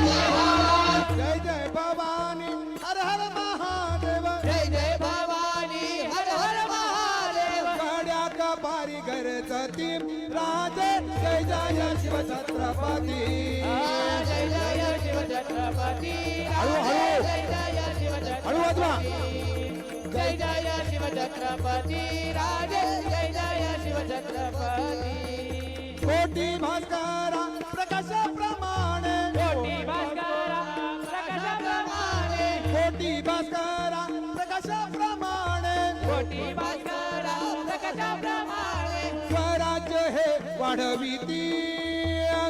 S8: जय जय भवानी हर हर महादेव
S1: जय जय भवानी हर हर महादेव
S8: गाड्या का पारी घर सती राजे जय जय शिव छत्रपती
S1: जय जय शिव छत्रपती
S8: हळू हळू
S1: जय जय शिव
S8: हळू वाजवा
S1: जय जय शिव छत्रपती राजे जय जय शिव छत्रपती
S8: कोटी भास्करा प्रकाश प्रमाणे
S1: कोटी भास्करा प्रकाश प्रमाणे
S8: कोटी भास्करा प्रकाश प्रमाणे
S1: कोटी भास्करा प्रकाश प्रमाणे
S8: स्वराज्य हे वाढविती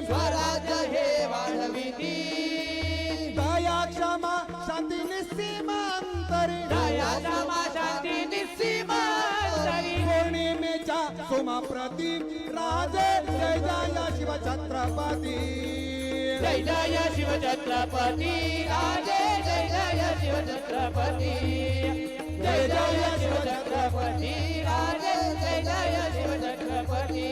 S1: स्वराज्य हे वाढविती
S8: दया क्षमा शांती निस्सीमांतरी
S1: दया क्षमा शांती निस्सीमांतरी
S8: पौर्णिमेच्या सोमाप्रती राजे जय जय शिव छत्रपती
S1: जय जय शिव छत्रपती राजे जय जय शिव छत्रपती जय जय शिव छत्रपती राजे जय जय शिव छत्रपती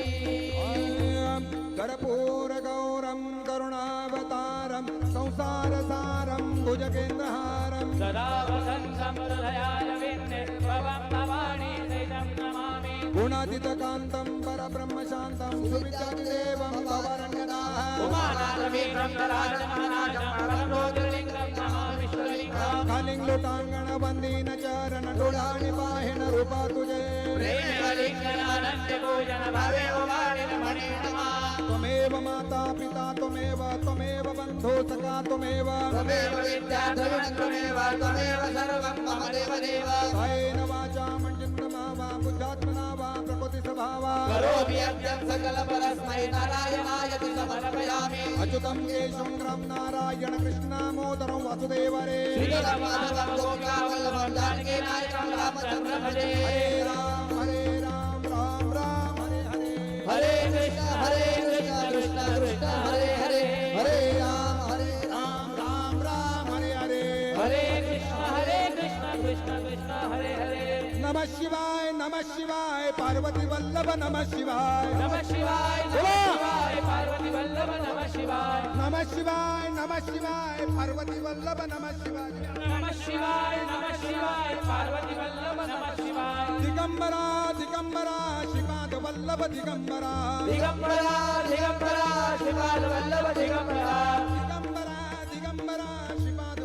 S8: कर्पूर गौरम करुणावतारम संसार सारम भुजगेंद्रहारम
S1: सदा वसन्तं हृदयारविन्दे भवं भवानी दैतं नमामि
S8: गुणातीत कांतं परब्रह्म शांतं सुविचारिदेवं भवरण्यनाथं
S1: उमानाथमीशं राजमहानाथं परमज्योतिर्लिङ्गं महाविश्वलिङ्गं
S8: कालिंग लोटांगण वंदीन चरण डोळाणी पाहिण रूपा तुझे
S1: प्रेमलिङ्गनानन्द पूजन भवे उमानिन मणि नमः
S8: त्वमेव माता पिता त्वमेव बन्धु सखा त्वमेव
S1: त्वमेव विद्या त्वमेव त्वमेव सर्वं मम देवदेव
S8: कायेन वाचा मञ्जन्मा वा बुद्धात्मना वा प्रकृति स्वभावा
S1: करोमि यज्ञं सकलपरस्मै नारायणाय ति समर्पयामि
S8: अच्युतं केशवं राम नारायण कृष्णामोदरं वासुदेवरे
S1: श्रीराममाधवं गोपिकावल्लभं जानकीनायकं रामचन्द्रं भजे
S8: हरे राम राम राम हरे हरे
S1: हरे कृष्ण कृष्ण कृष्ण हरे हरे
S8: हरे राम राम हरे हरे
S1: हरे कृष्ण कृष्ण कृष्ण हरे हरे
S8: नमः शिवाय पार्वती वल्लभ नमः शिवाय
S1: नमः शिवाय पार्वती वल्लभ नमः शिवाय
S8: नमः शिवाय पार्वती वल्लभ नमः शिवाय
S1: नमः शिवाय पार्वती वल्लभ नमः शिवाय
S8: दिगंबरा दिगंबरा श्रीपाद वल्लभ दिगंबरा
S1: दिगंबरा दिगंबरा श्रीपाद वल्लभ दिगंबरा
S8: दिगंबरा दिगंबरा श्रीपाद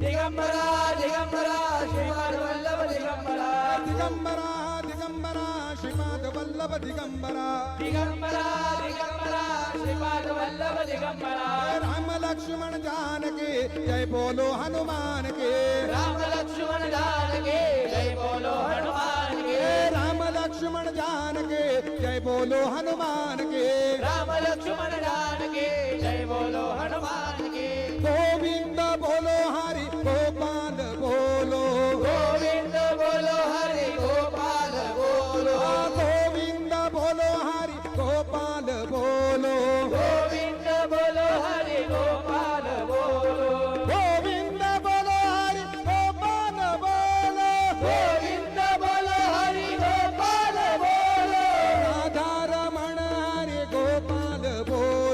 S1: दिगंबरा दिगंबरा श्रीपाद वल्लभ दिगंबरा
S8: दिगंबरा दिगंबरा श्रीपाद वल्लभ दिगंबरा
S1: दिगंबरा दिगंबरा श्रीपाद वल्लभ दिगंबरा
S8: राम लक्ष्मण जानकी जय बोलो हनुमान के
S1: राम लक्ष्मण जानकी जय बोलो हनुमान के
S8: राम लक्ष्मण जानकी जय बोलो हनुमान के
S1: राम लक्ष्मण जानकी जय बोलो हनुमान के
S8: गोविंद बोलो हरि गोपाल बोलो
S1: गोविंद बोलो हरि गोपाल बोलो
S8: गोविंद बोलो हरि गोपाल बोलो
S1: गोविंद बोलो हरि गोपाल बोलो
S8: गोविंद बोलो हरि गोपाल बोलो
S1: गोविंद बोलो हरि गोपाल बोलो
S8: राधा रमण हरि गोपाल बोलो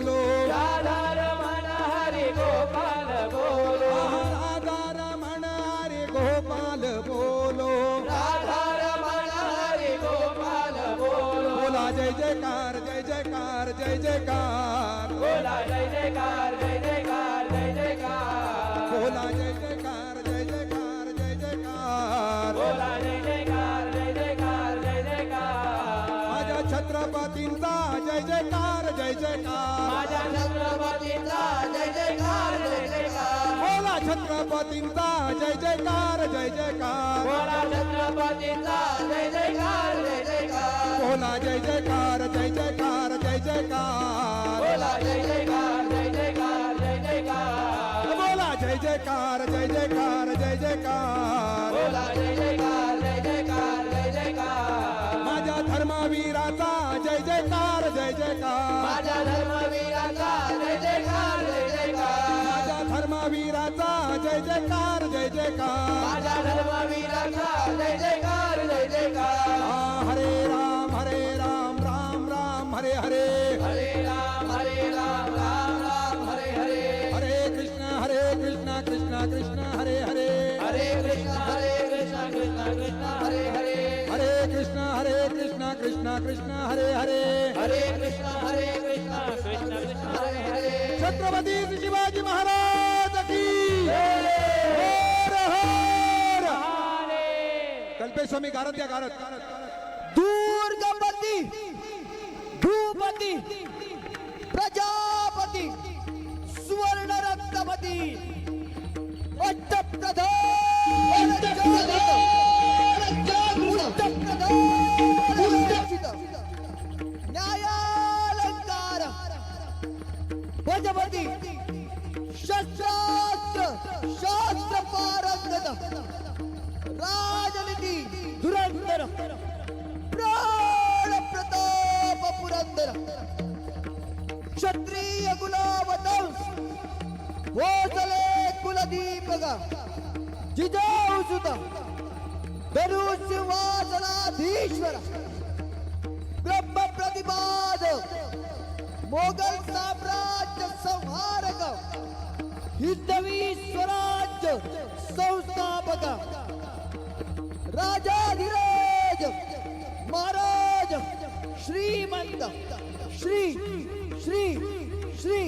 S1: जय जयकार जय जयकार जय जयकार
S6: बोला जय जयकार जय जयकार जय जयकार
S1: बोला जय जयकार जय जयकार जय जयकार
S6: माझ्या छत्रपतींचा जय जयकार जय जयकार
S1: माझ्या छत्रपतीचा जय जयकार जय जयकार
S6: बोला छत्रपतींचा जय जयकार जय जयकार
S1: बोला छत्रपतीचा जय जयकार जय जयकार
S6: बोला जय जयकार जय जयकार जय जयकार
S1: बोला जय जयकार जय जयकार जय जयकार
S6: बोला जय जयकार जय जयकार जय जयकार
S1: बोला जय जयकार जय जयकार जय जयकार
S6: माझ्या धर्मवीराचा जय जयकार जय जयकार
S1: माझ्या धर्मवीराचा जय जयकार जय जयकार
S6: माझ्या धर्मवीराचा जय जयकार जय जयकार
S1: माझ्या धर्मवीराचा जय जयकार जय जयकार
S6: हरे राम राम राम हरे हरे
S1: हरे राम राम राम हरे हरे
S6: हरे कृष्ण कृष्ण कृष्ण हरे हरे
S1: हरे कृष्ण कृष्ण कृष्ण हरे हरे
S6: हरे कृष्ण कृष्ण कृष्ण हरे हरे
S1: हरे कृष्ण कृष्ण कृष्ण हरे हरे
S6: छत्रपती शिवाजी महाराज की हर हर कल्पेश स्वामी गारद द्या गारद
S3: दुर्गपती भूपती प्रजापती सुवर्ण रक्तपती न्यायालंकार भजपती शस्त्रास्त्र शास्त्र पारंगत राजनीती धुरंधर प्राण प्रताप पुरंदर क्षत्रिय गुलावतंस भोसले कुलदीपक जिजाऊसुत धनुसिंहासनाधीश्वर ब्रह्म प्रतिपाद मोगल साम्राज्य संहारक हिंदवी स्वराज्य संस्थापक राजाधिराज महाराज श्रीमंत श्री श्री श्री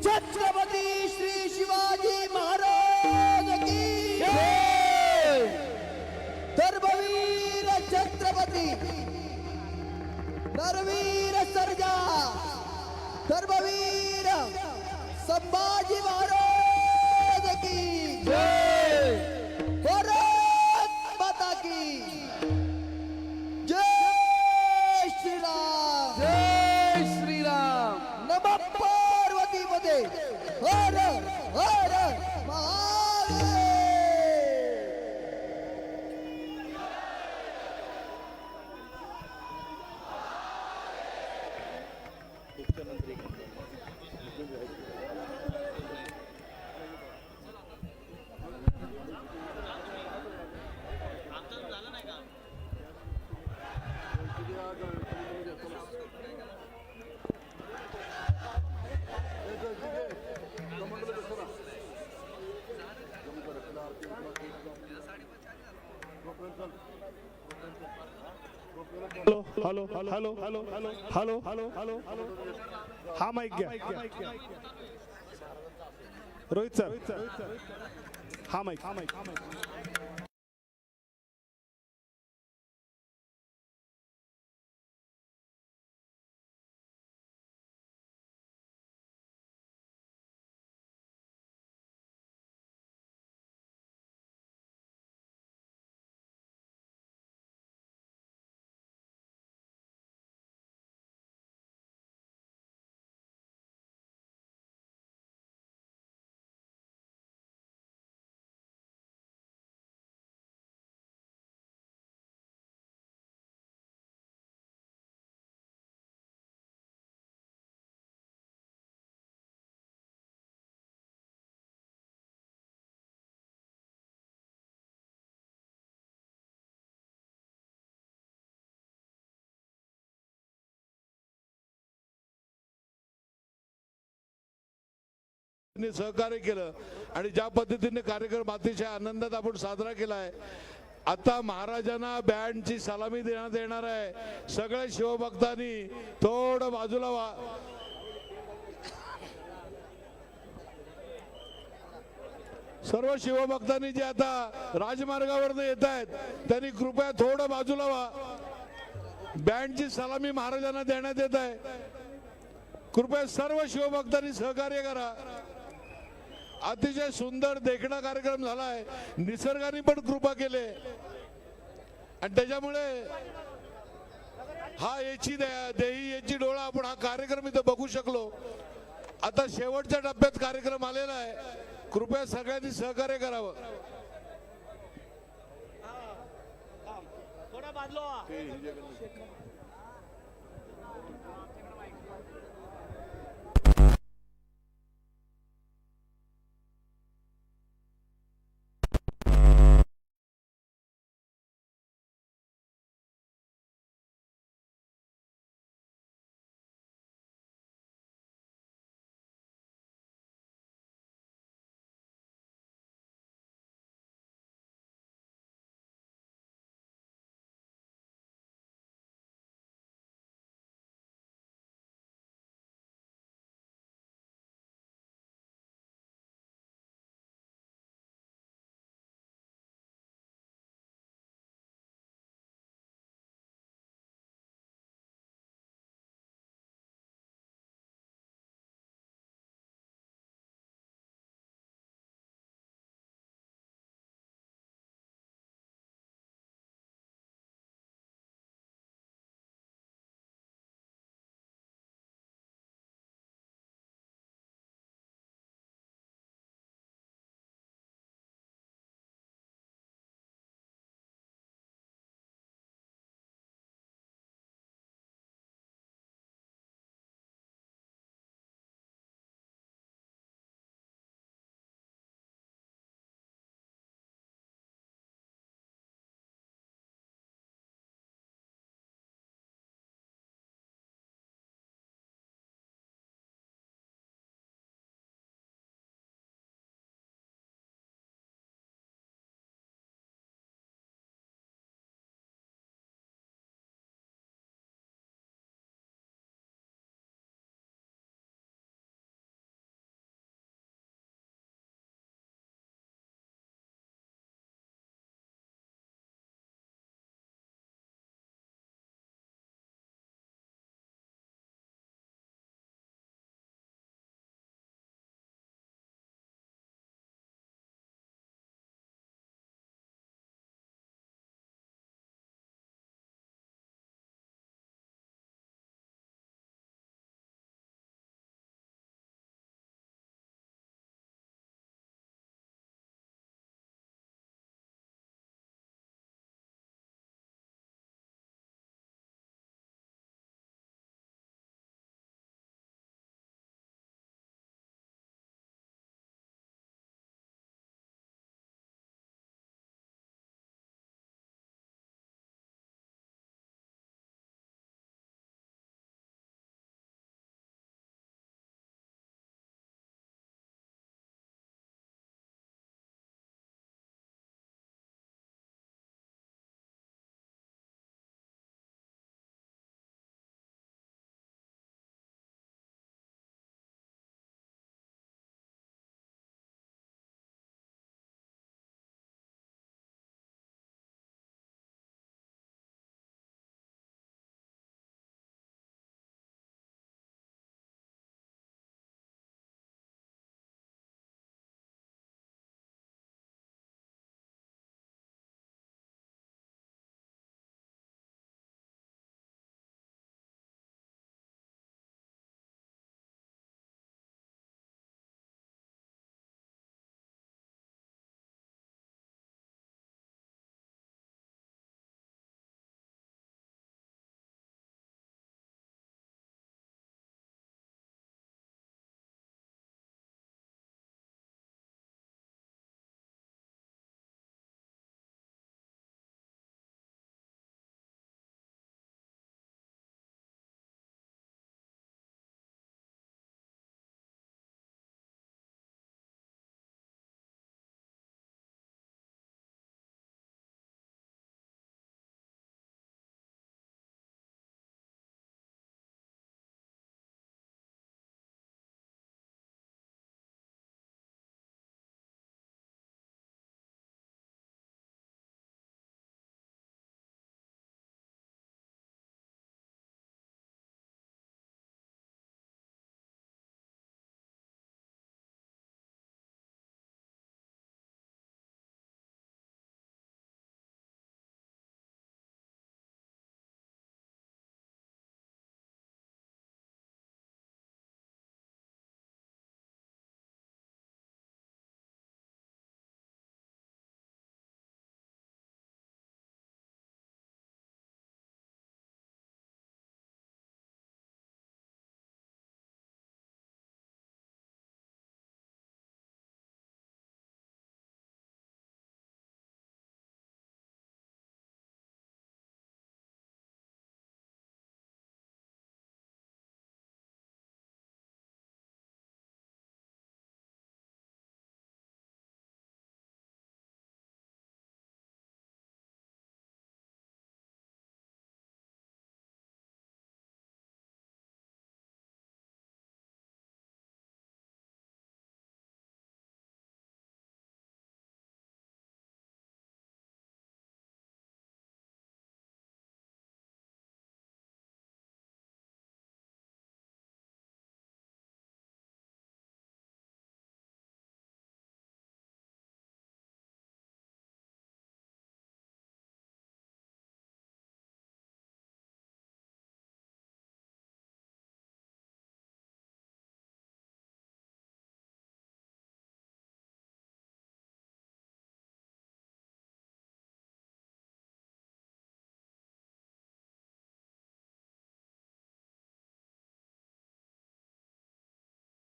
S3: छत्रपती श्री शिवाजी महाराज की धर्मवीर छत्रपती नरवीर सर्जा धर्मवीर संभाजी महाराज की भारत माता की जय श्रीराम
S2: जय श्रीराम.
S3: नमः पार्वती मध्ये हर हर Mahadev.
S8: Hello hello hello hello hello hello hello hello हा माईक घ्या रोहित सर हा माईक
S7: सहकार्य केलं आणि ज्या पद्धतीने कार्यक्रम अतिशय आनंदात आपण साजरा केलाय. आता महाराजांना बँडची सलामी देण्यात येणार आहे. सगळ्या शिवभक्तांनी थोडं बाजूला सर्व शिवभक्तांनी जे आता राजमार्गावर येत आहेत त्यांनी कृपया थोडं बाजूला व्हा. बँडची सलामी महाराजांना देण्यात येत आहे. कृपया सर्व शिवभक्तांनी सहकार्य करा. अतिशय सुंदर देखणा कार्यक्रम झालाय. निसर्गाने पण कृपा केले आणि त्याच्यामुळे हा याची देही याची डोळा आपण हा कार्यक्रम इथं बघू शकलो. आता शेवटच्या टप्प्यात कार्यक्रम आलेला आहे. कृपया सगळ्यांनी सहकार्य करावं.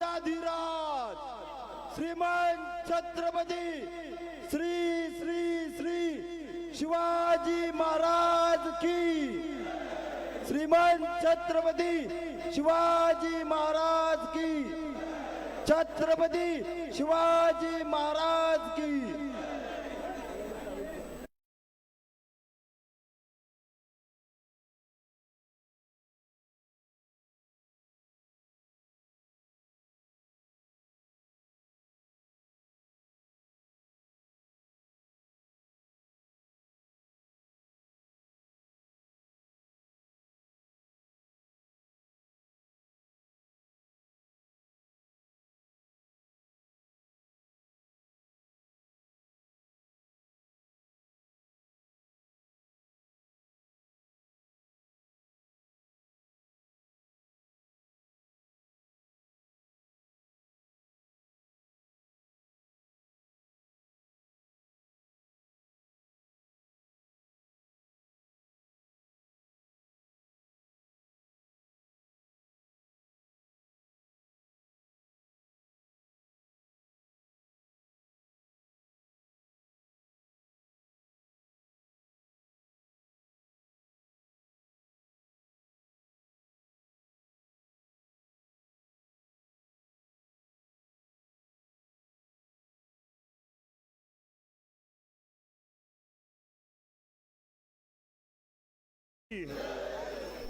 S8: धीराज श्रीमान छत्रपती श्री श्री श्री शिवाजी महाराज की, श्रीमान छत्रपती शिवाजी महाराज की, छत्रपती शिवाजी महाराज की।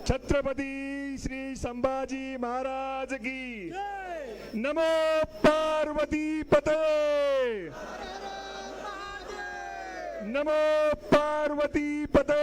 S9: छत्रपती श्री संभाजी महाराज की। नमो पार्वती पते, नमो पार्वती पते।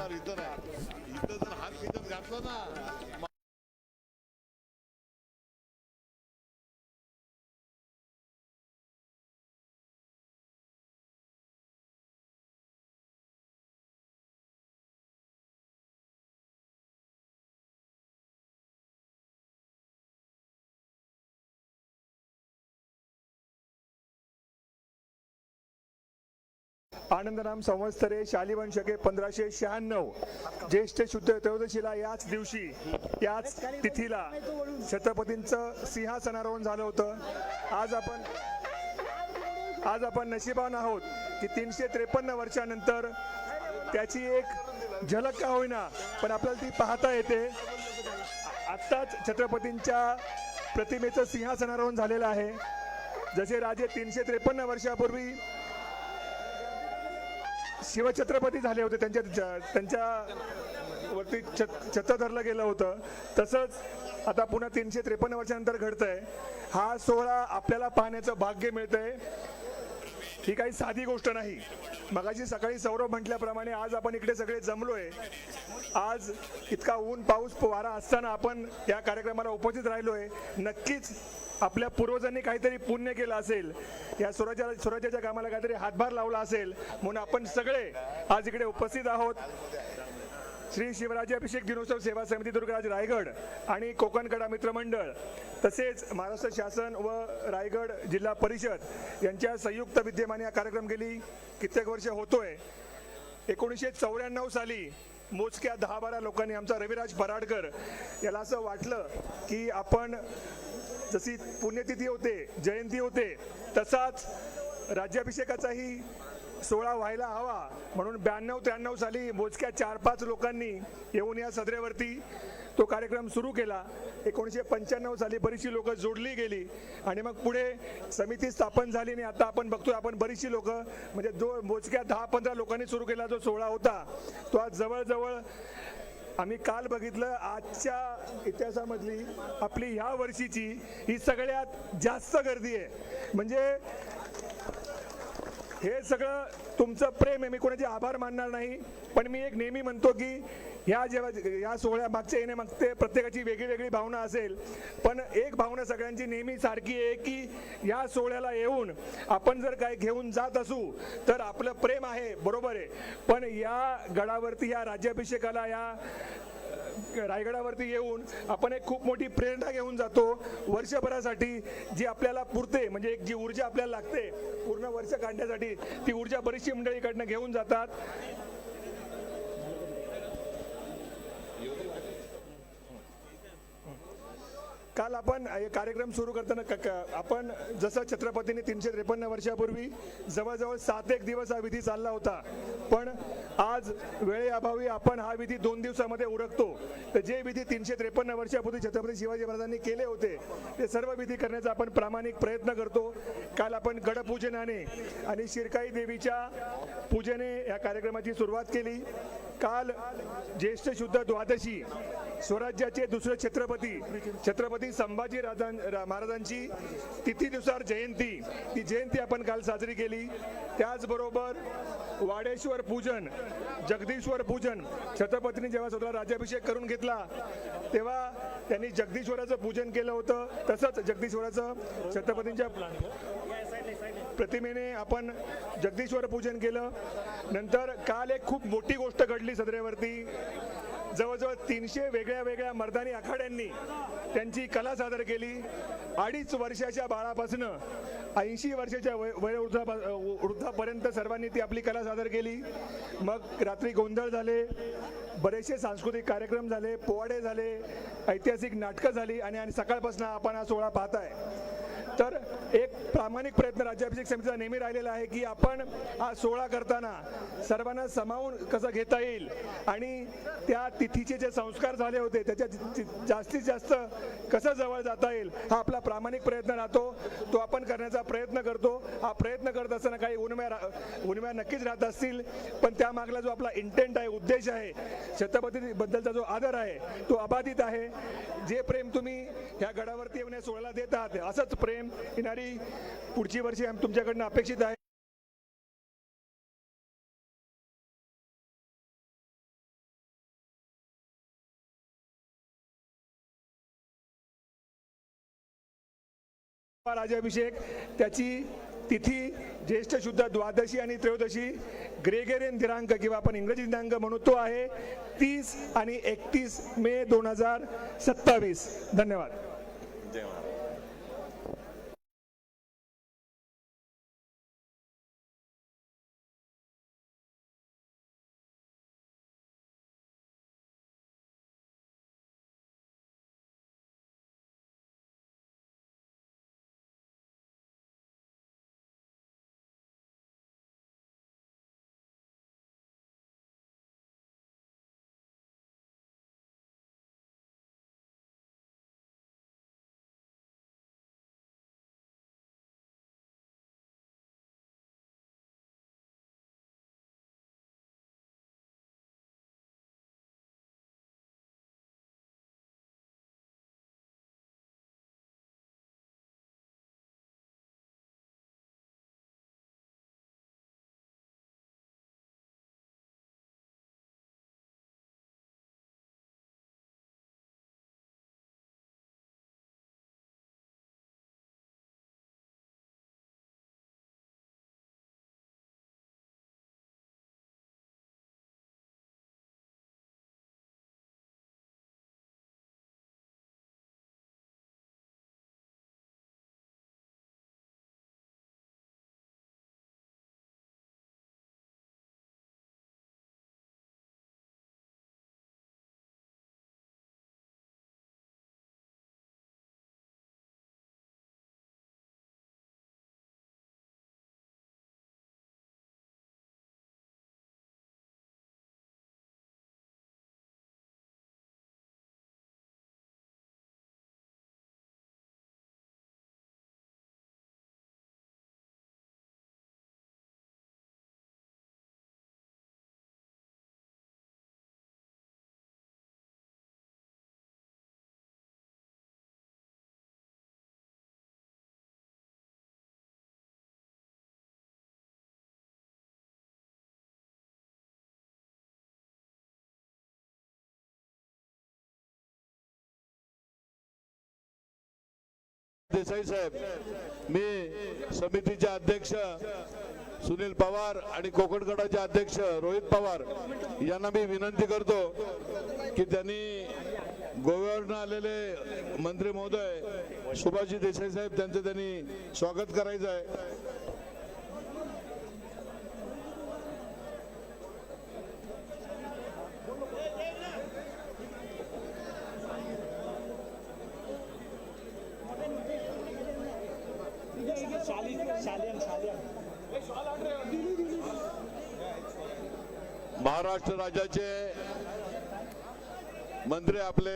S7: इथं जर हात पितत घातला ना
S9: आनंदनाम संवत्सरे शालिवान शके 1596 ज्येष्ठ शुद्ध त्रयोदशीला याच दिवशी याच तिथीला छत्रपतींचं सिंहासनारोहण झालं होतं। आज आपण नशिबान आहोत की 353 वर्षानंतर त्याची एक झलक का होईना पण आपल्याला ती पाहता येते। आत्ताच छत्रपतींच्या प्रतिमेचं सिंहासनारोहण झालेलं आहे। जसे राजे 353 वर्षापूर्वी शिवछत्रपती झाले होते, त्यांच्या वरती छत्र धरलं गेलं होतं, तसंच आता पुन्हा 353 वर्षानंतर घडतंय। हा सोहळा आपल्याला पाहण्याचं भाग्य मिळतंय। ही काही साधी गोष्ट नाही। मगाशी सकाळी सौरभ म्हटल्याप्रमाणे आज आपण इकडे सगळे जमलोय। आज इतका ऊन पाऊस वारा असताना आपण या कार्यक्रमाला उपस्थित राहिलोय। नक्कीच आपल्या पूर्वजांनी काहीतरी पुण्य केलं असेल, या स्वराज्याच्या कामाला काहीतरी हातभार लावला असेल म्हणून आपण सगळे आज इकडे उपस्थित आहोत। श्री शिवराज्याभिषेक दिनोत्सव सेवा समिती दुर्गराज रायगड आणि कोकण कडा मित्रमंडळ तसेच महाराष्ट्र शासन व रायगड जिल्हा परिषद यांच्या संयुक्त विद्यमाने हा कार्यक्रम गेली कित्येक वर्ष होतोय। 1994 साली मोजक्या 10-12 लोकांनी आमचा रविराज पराडकर याला असं वाटलं की आपण जशी पुण्यतिथी होते, जयंती होते, तसाच राज्याभिषेकाचाही सोहळा व्हायला हवा म्हणून 92-93 साली मोजक्या 4-5 लोकांनी येऊन या सदरेवरती तो कार्यक्रम सुरू केला. 1995 साली बरीचशी लोक जोडली गेली आणि मग पुढे समिती स्थापन झाली आणि आता आपण बघतोय आपण बरीचशी लोक म्हणजे जो मोजक्या 10-15 लोकांनी सुरू केला जो सोहळा होता तो आज जवळजवळ आम्ही काल बघितलं आजच्या इतिहासामधली आपली ह्या वर्षीची ही सगळ्यात जास्त गर्दी आहे. म्हणजे हे सगळं तुमचं प्रेम आहे. मी कोणाचे आभार मानणार नाही पण मी एक नेहमी म्हणतो की ह्या जेव्हा या सोहळ्या मागच्या येणे मागते प्रत्येकाची वेगळी वेगळी भावना असेल पण एक भावना सगळ्यांची नेहमी सारखी आहे की या सोहळ्याला येऊन आपण जर काय घेऊन जात असू तर आपलं प्रेम आहे बरोबर आहे पण या गडावरती या राज्याभिषेकाला या रायगडावरती येऊन आपण एक खूप मोठी प्रेरणा घेऊन जातो वर्षभरासाठी जी आपल्याला पुरते म्हणजे एक जी ऊर्जा आपल्याला लागते पूर्ण वर्ष काढण्यासाठी ती ऊर्जा बरीचशी मंडळीकडनं घेऊन जातात. काल आपण कार्यक्रम सुरू करताना आपण जसं छत्रपतींनी 353 वर्षापूर्वी जवळजवळ 7 दिवस हा विधी चालला होता पण आज वेळेअभावी आपण हा विधी 2 दिवसामध्ये उरकतो. तर जे विधी 353 वर्षापूर्वी छत्रपती शिवाजी महाराजांनी केले होते ते सर्व विधी करण्याचा आपण प्रामाणिक प्रयत्न करतो. काल आपण गडपूजनाने आणि शिरकाई देवीच्या पूजेने या कार्यक्रमाची सुरुवात केली. काल ज्येष्ठ शुद्ध द्वादशी स्वराज्याचे दुसरे छत्रपती संभाजी महाराजांची तिथीनुसार जयंती ती जयंती आपण काल साजरी केली. त्याचबरोबर वाडेश्वर पूजन जगदीश्वर पूजन छत्रपतींनी जेव्हा स्वतः राज्याभिषेक करून घेतला तेव्हा त्यांनी जगदीश्वराचं पूजन केलं होतं. तसंच जगदीश्वराचं छत्रपतींच्या प्रतिमेने आपण जगदीश्वर पूजन केलं. नंतर काल एक खूप मोठी गोष्ट घडली सदरेवरती. जवळजवळ 300 वेगळ्या मर्दानी आखाड्यांनी त्यांची कला सादर केली. 2.5 वर्षाच्या बाळापासून 80 वर्षाच्या वयोवृद्धापर्यंत सर्वांनी ती आपली कला सादर केली. मग रात्री गोंधळ झाले बरेचसे सांस्कृतिक कार्यक्रम झाले पोवाडे झाले ऐतिहासिक नाटकं झाली आणि सकाळपासून आपण हा सोहळा पाहताय. तर एक प्रामाणिक प्रयत्न राज्याभिषेक समितीचा नेहमी राहिलेला आहे की आपण हा सोहळा करताना सर्वांना सामावून कसं घेता येईल आणि त्या तिथीचे जे संस्कार झाले होते त्याच्या जास्तीत जास्त कसं जवळ जाता येईल हा आपला प्रामाणिक प्रयत्न राहतो. तो आपण करण्याचा प्रयत्न करतो. हा प्रयत्न करत असताना काही उणव्या नक्कीच राहत असतील पण त्यामागला जो आपला इंटेंट आहे उद्देश आहे छत्रपतीबद्दलचा जो आदर आहे तो अबाधित आहे. जे प्रेम तुम्ही ह्या गडावरती येऊन सोहळ्याला देत आहात असंच प्रेम येणारी पुढची वर्षी तुमच्याकडनं अपेक्षित आहे. राज्याभिषेक त्याची तिथी ज्येष्ठ शुद्ध द्वादशी आणि त्रयोदशी ग्रेगोरियन दिनांक किंवा आपण इंग्रजी दिनांक म्हणू तो आहे 30 आणि 31 मे 2027. धन्यवाद.
S7: देसाई साहेब, मी समितीचे अध्यक्ष सुनील पवार आणि कोकण गटाचे अध्यक्ष रोहित पवार यांना मी विनंती करतो की त्यांनी गोव्यावरून आलेले मंत्री महोदय सुभाषजी देसाई साहेब त्यांचं त्यांनी स्वागत करायचं आहे. महाराष्ट्र राज्याचे मंत्री आपले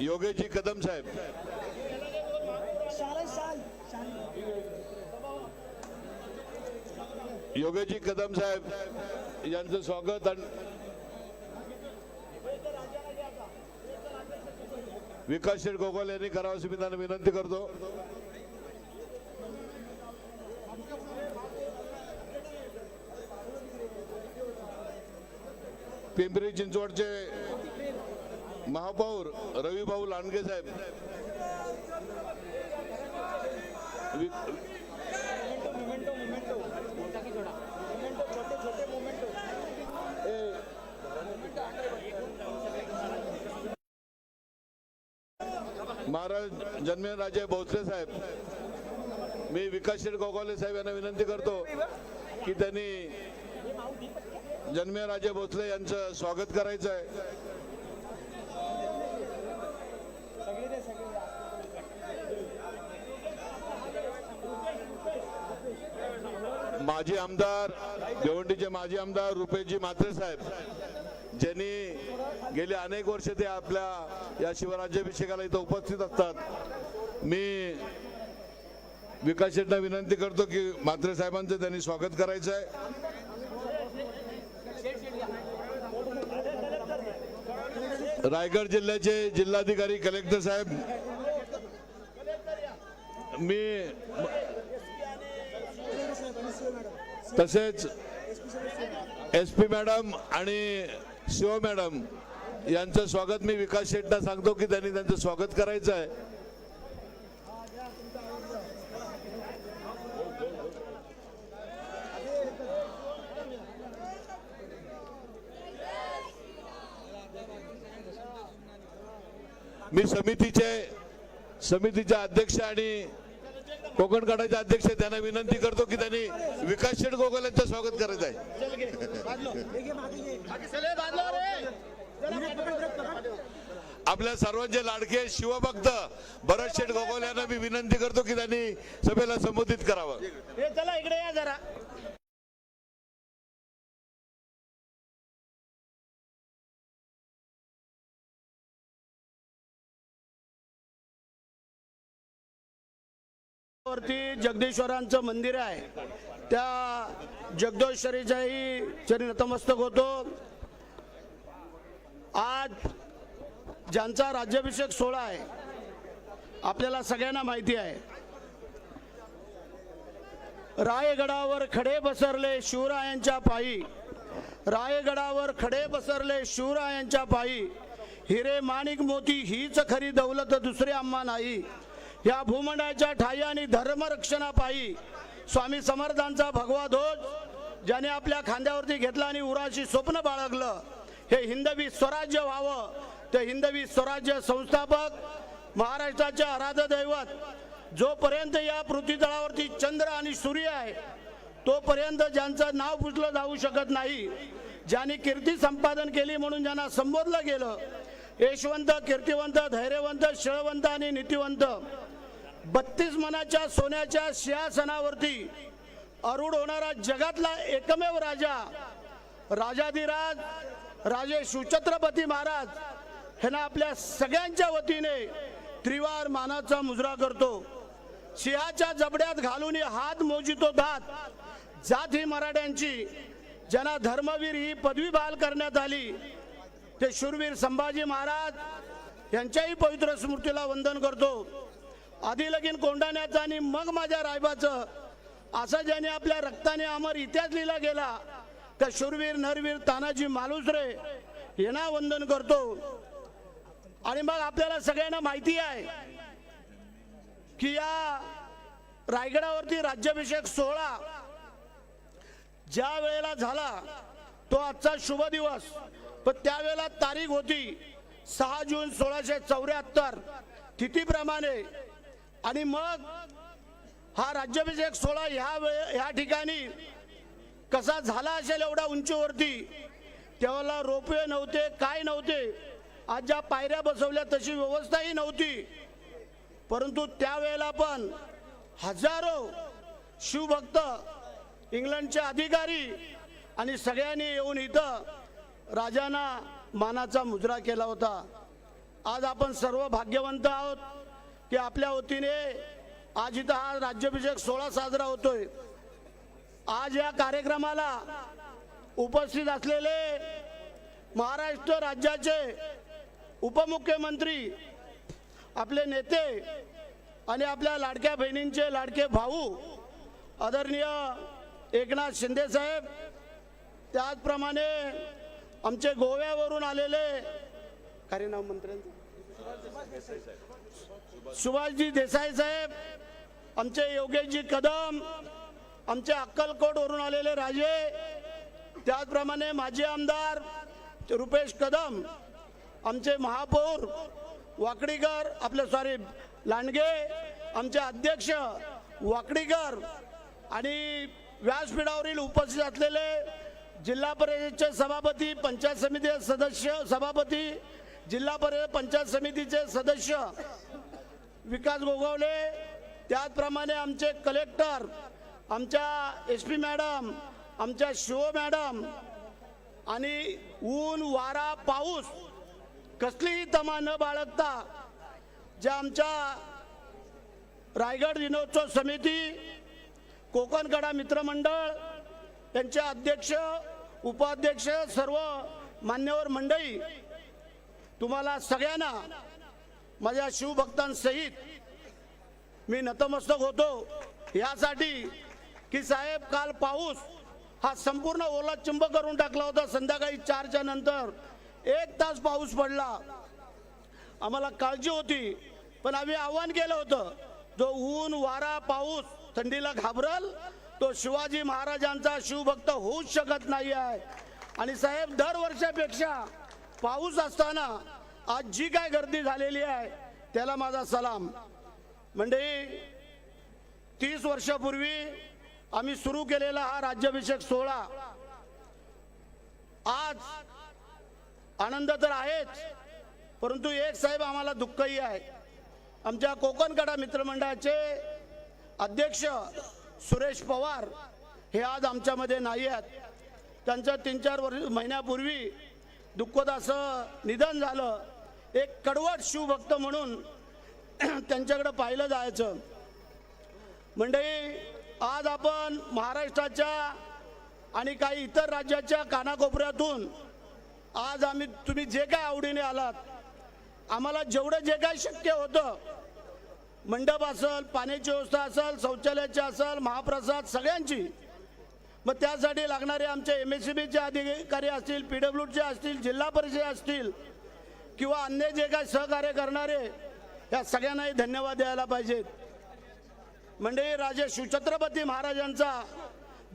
S7: योगेशजी कदम साहेब, योगेशजी कदम साहेब यांचं स्वागत आणि विकास शेठ गोगोल यांनी करावं अशी मी त्यांना विनंती करतो. पिंपरी चिंचवडचे महापौर रविभाऊ लांडगे साहेब, महाराज जन्मेराजे भोसले साहेब, मी विकास शेठ गोगोले साहेब यांना विनंती करतो की त्यांनी जन्मेराजे भोसले यांचं स्वागत करायचं आहे. माजी आमदार भिवंडीचे माजी आमदार रुपेशजी म्हात्रे साहेब, ज्यांनी गेली अनेक वर्षे ते आपल्या या शिवराज्याभिषेकाला इथं उपस्थित असतात. मी विकास शेठना विनंती करतो की म्हात्रे साहेबांचं त्यांनी स्वागत करायचं आहे. रायगड जिल्ह्याचे जिल्हाधिकारी कलेक्टर साहेब, मी तसेच SP मॅडम आणि शिव मॅडम यांचं स्वागत मी विकास शेठना सांगतो की त्यांनी त्यांचं स्वागत करायचं आहे. मी समितीचे अध्यक्ष आणि कोकण गटाचे अध्यक्ष त्यांना विनंती करतो की त्यांनी विकास शेठ गोगोल यांचं स्वागत करायचं आहे. आपल्या सर्वांचे लाडके शिवभक्त भरत शेठ गोगोल यांना मी विनंती करतो की त्यांनी सभेला संबोधित करावं.
S8: चला इकडे या जरा. वरती जगदीश्वरांचं मंदिर आहे, त्या जगदीश्वरीच्याही चरणी नतमस्तक होतो. आज ज्यांचा राज्याभिषेक सोहळा आहे आपल्याला सगळ्यांना माहिती आहे. रायगडावर खडे बसरले शिवरायांच्या पायी, रायगडावर खडे बसरले शिवरायांच्या पायी, हिरे माणिक मोती हीच खरी दौलत दुसरी आम्हा नाही. या भूमंडळाच्या ठाई आणि धर्मरक्षणापायी स्वामी समर्थांचा भगवा ध्वज ज्याने आपल्या खांद्यावरती घेतला आणि उराशी स्वप्न बाळगलं, हे हिंदवी स्वराज्य व्हावं. ते हिंदवी स्वराज्य संस्थापक महाराष्ट्राचे आराध्य दैवत, जोपर्यंत या पृथ्वीतळावरती चंद्र आणि सूर्य आहे तोपर्यंत ज्यांचं नाव पुसलं जाऊ शकत नाही, ज्यांनी कीर्ती संपादन केली म्हणून ज्यांना संबोधलं गेलं, यशवंत, कीर्तिवंत, धैर्यवंत, शिळवंत आणि नीतिवंत, 32 मनाच्या सोन्याच्या सिंहासनावरती आरूढ होणारा जगातला एकमेव राजा, राजाधिराज राजे शिवछत्रपती महाराज ह्यांना आपल्या सगळ्यांच्या वतीने त्रिवार मानाचा मुजरा करतो. सिंहाच्या जबड्यात घालून हात मोजितो दात. जात ही मराठ्यांची, ज्यांना धर्मवीर ही पदवी बहाल करण्यात आली, ते शूरवीर संभाजी महाराज यांच्याही पवित्र स्मृतीला वंदन करतो. आधी लगीन कोंडाण्याचं आणि मग माझ्या रायबाचं असं ज्याने आपल्या रक्ताने अमर इतिहास लिहिला गेला, त्या शूरवीर नरवीर तानाजी मालुसरे यांना वंदन करतो. आणि मग आपल्याला सगळ्यांना माहिती आहे की या रायगडावरती राज्याभिषेक सोहळा ज्या वेळेला झाला तो आजचा शुभ दिवस, पण त्यावेळेला तारीख होती 6 जून 1674 तिथीप्रमाणे, आणि मग हा राज्याभिषेक सोहळा ह्या ठिकाणी कसा झाला असेल एवढ्या उंचीवरती, तेव्हा रोपवे नव्हते, काय नव्हते, आज ज्या पायऱ्या बसवल्या तशी व्यवस्थाही नव्हती, परंतु त्यावेळेला पण हजारो शिवभक्त, इंग्लंडचे अधिकारी आणि सगळ्यांनी येऊन इथं राजांना मानाचा मुजरा केला होता. आज आपण सर्व भाग्यवंत आहोत की आपल्या वतीने आज इथं हा राज्याभिषेक सोहळा साजरा होतोय. आज या कार्यक्रमाला उपस्थित असलेले महाराष्ट्र राज्याचे उपमुख्यमंत्री, आपले नेते आणि आपल्या लाडक्या बहिणींचे लाडके भाऊ आदरणीय एकनाथ शिंदे साहेब, त्याचप्रमाणे आमचे गोव्यावरून आलेले काय नाव मंत्र्यांचं, सुभाषजी देसाई साहेब, आमचे योगेशजी कदम, आमचे अक्कलकोटवरून आलेले राजे, त्याचप्रमाणे माजी आमदार रुपेश कदम, आमचे महापौर वाकडीकर, लांडगे, आमचे अध्यक्ष वाकडीकर, आणि व्यासपीठावरील उपस्थित असलेले जिल्हा परिषदेचे सभापती, पंचायत समितीचे सदस्य सभापती, जिल्हा परिषद पंचायत समितीचे सदस्य विकास गोगावले, त्याचप्रमाणे आमचे कलेक्टर, आमच्या SP मॅडम, आमच्या शिव मॅडम, आणि ऊन वारा पाऊस कसलीही तमा न बाळगता ज्या आमच्या रायगड दिनोत्सव समिती, कोकण कडा मित्रमंडळ यांचे अध्यक्ष, उपाध्यक्ष, सर्व मान्यवर मंडळी, तुम्हाला सगळ्यांना माझ्या शिवभक्तांसहित मी नतमस्तक होतो यासाठी की साहेब, काल पाऊस हा संपूर्ण ओला चिंब करून टाकला होता. संध्याकाळी 4च्या नंतर 1 तास पाऊस पडला. आम्हाला काळजी होती, पण आम्ही आव्हान केलं होतं, जो ऊन वारा पाऊस थंडीला घाबरल तो शिवाजी महाराजांचा शिवभक्त होऊच शकत नाही आहे. आणि साहेब, दरवर्षापेक्षा पाऊस असताना आज जी काय गर्दी झालेली आहे त्याला माझा सलाम. मंडळी, 30 वर्षापूर्वी आम्ही सुरू केलेला हा राज्याभिषेक सोहळा आज आनंद तर आहेच, परंतु एक साहेब आम्हाला दुःखही आहे. आमच्या कोकण कडा मित्रमंडळाचे अध्यक्ष सुरेश पवार हे आज आमच्यामध्ये नाही आहेत. त्यांचं 3-4 महिन्यापूर्वी दुःखद असं निधन झालं. एक कडवट शिवभक्त म्हणून त्यांच्याकडे पाहिलं जायचं. मंडळी, आज आपण महाराष्ट्राच्या आणि काही इतर राज्याच्या कानाकोपऱ्यातून आज तुम्ही जे काय आवडीने आलात, आम्हाला जेवढं जे काय शक्य होतं, मंडप असेल, पाण्याची व्यवस्था असेल, शौचालयाची असेल, महाप्रसाद सगळ्यांची, मग त्यासाठी लागणारे आमचे MSCBचे अधिकारी असतील, PWDचे असतील, जिल्हा परिषद असतील, किंवा अन्य जे काय सहकार्य करणारे, या सगळ्यांनाही धन्यवाद द्यायला पाहिजेत. म्हणजे राजे शिवछत्रपती महाराजांचा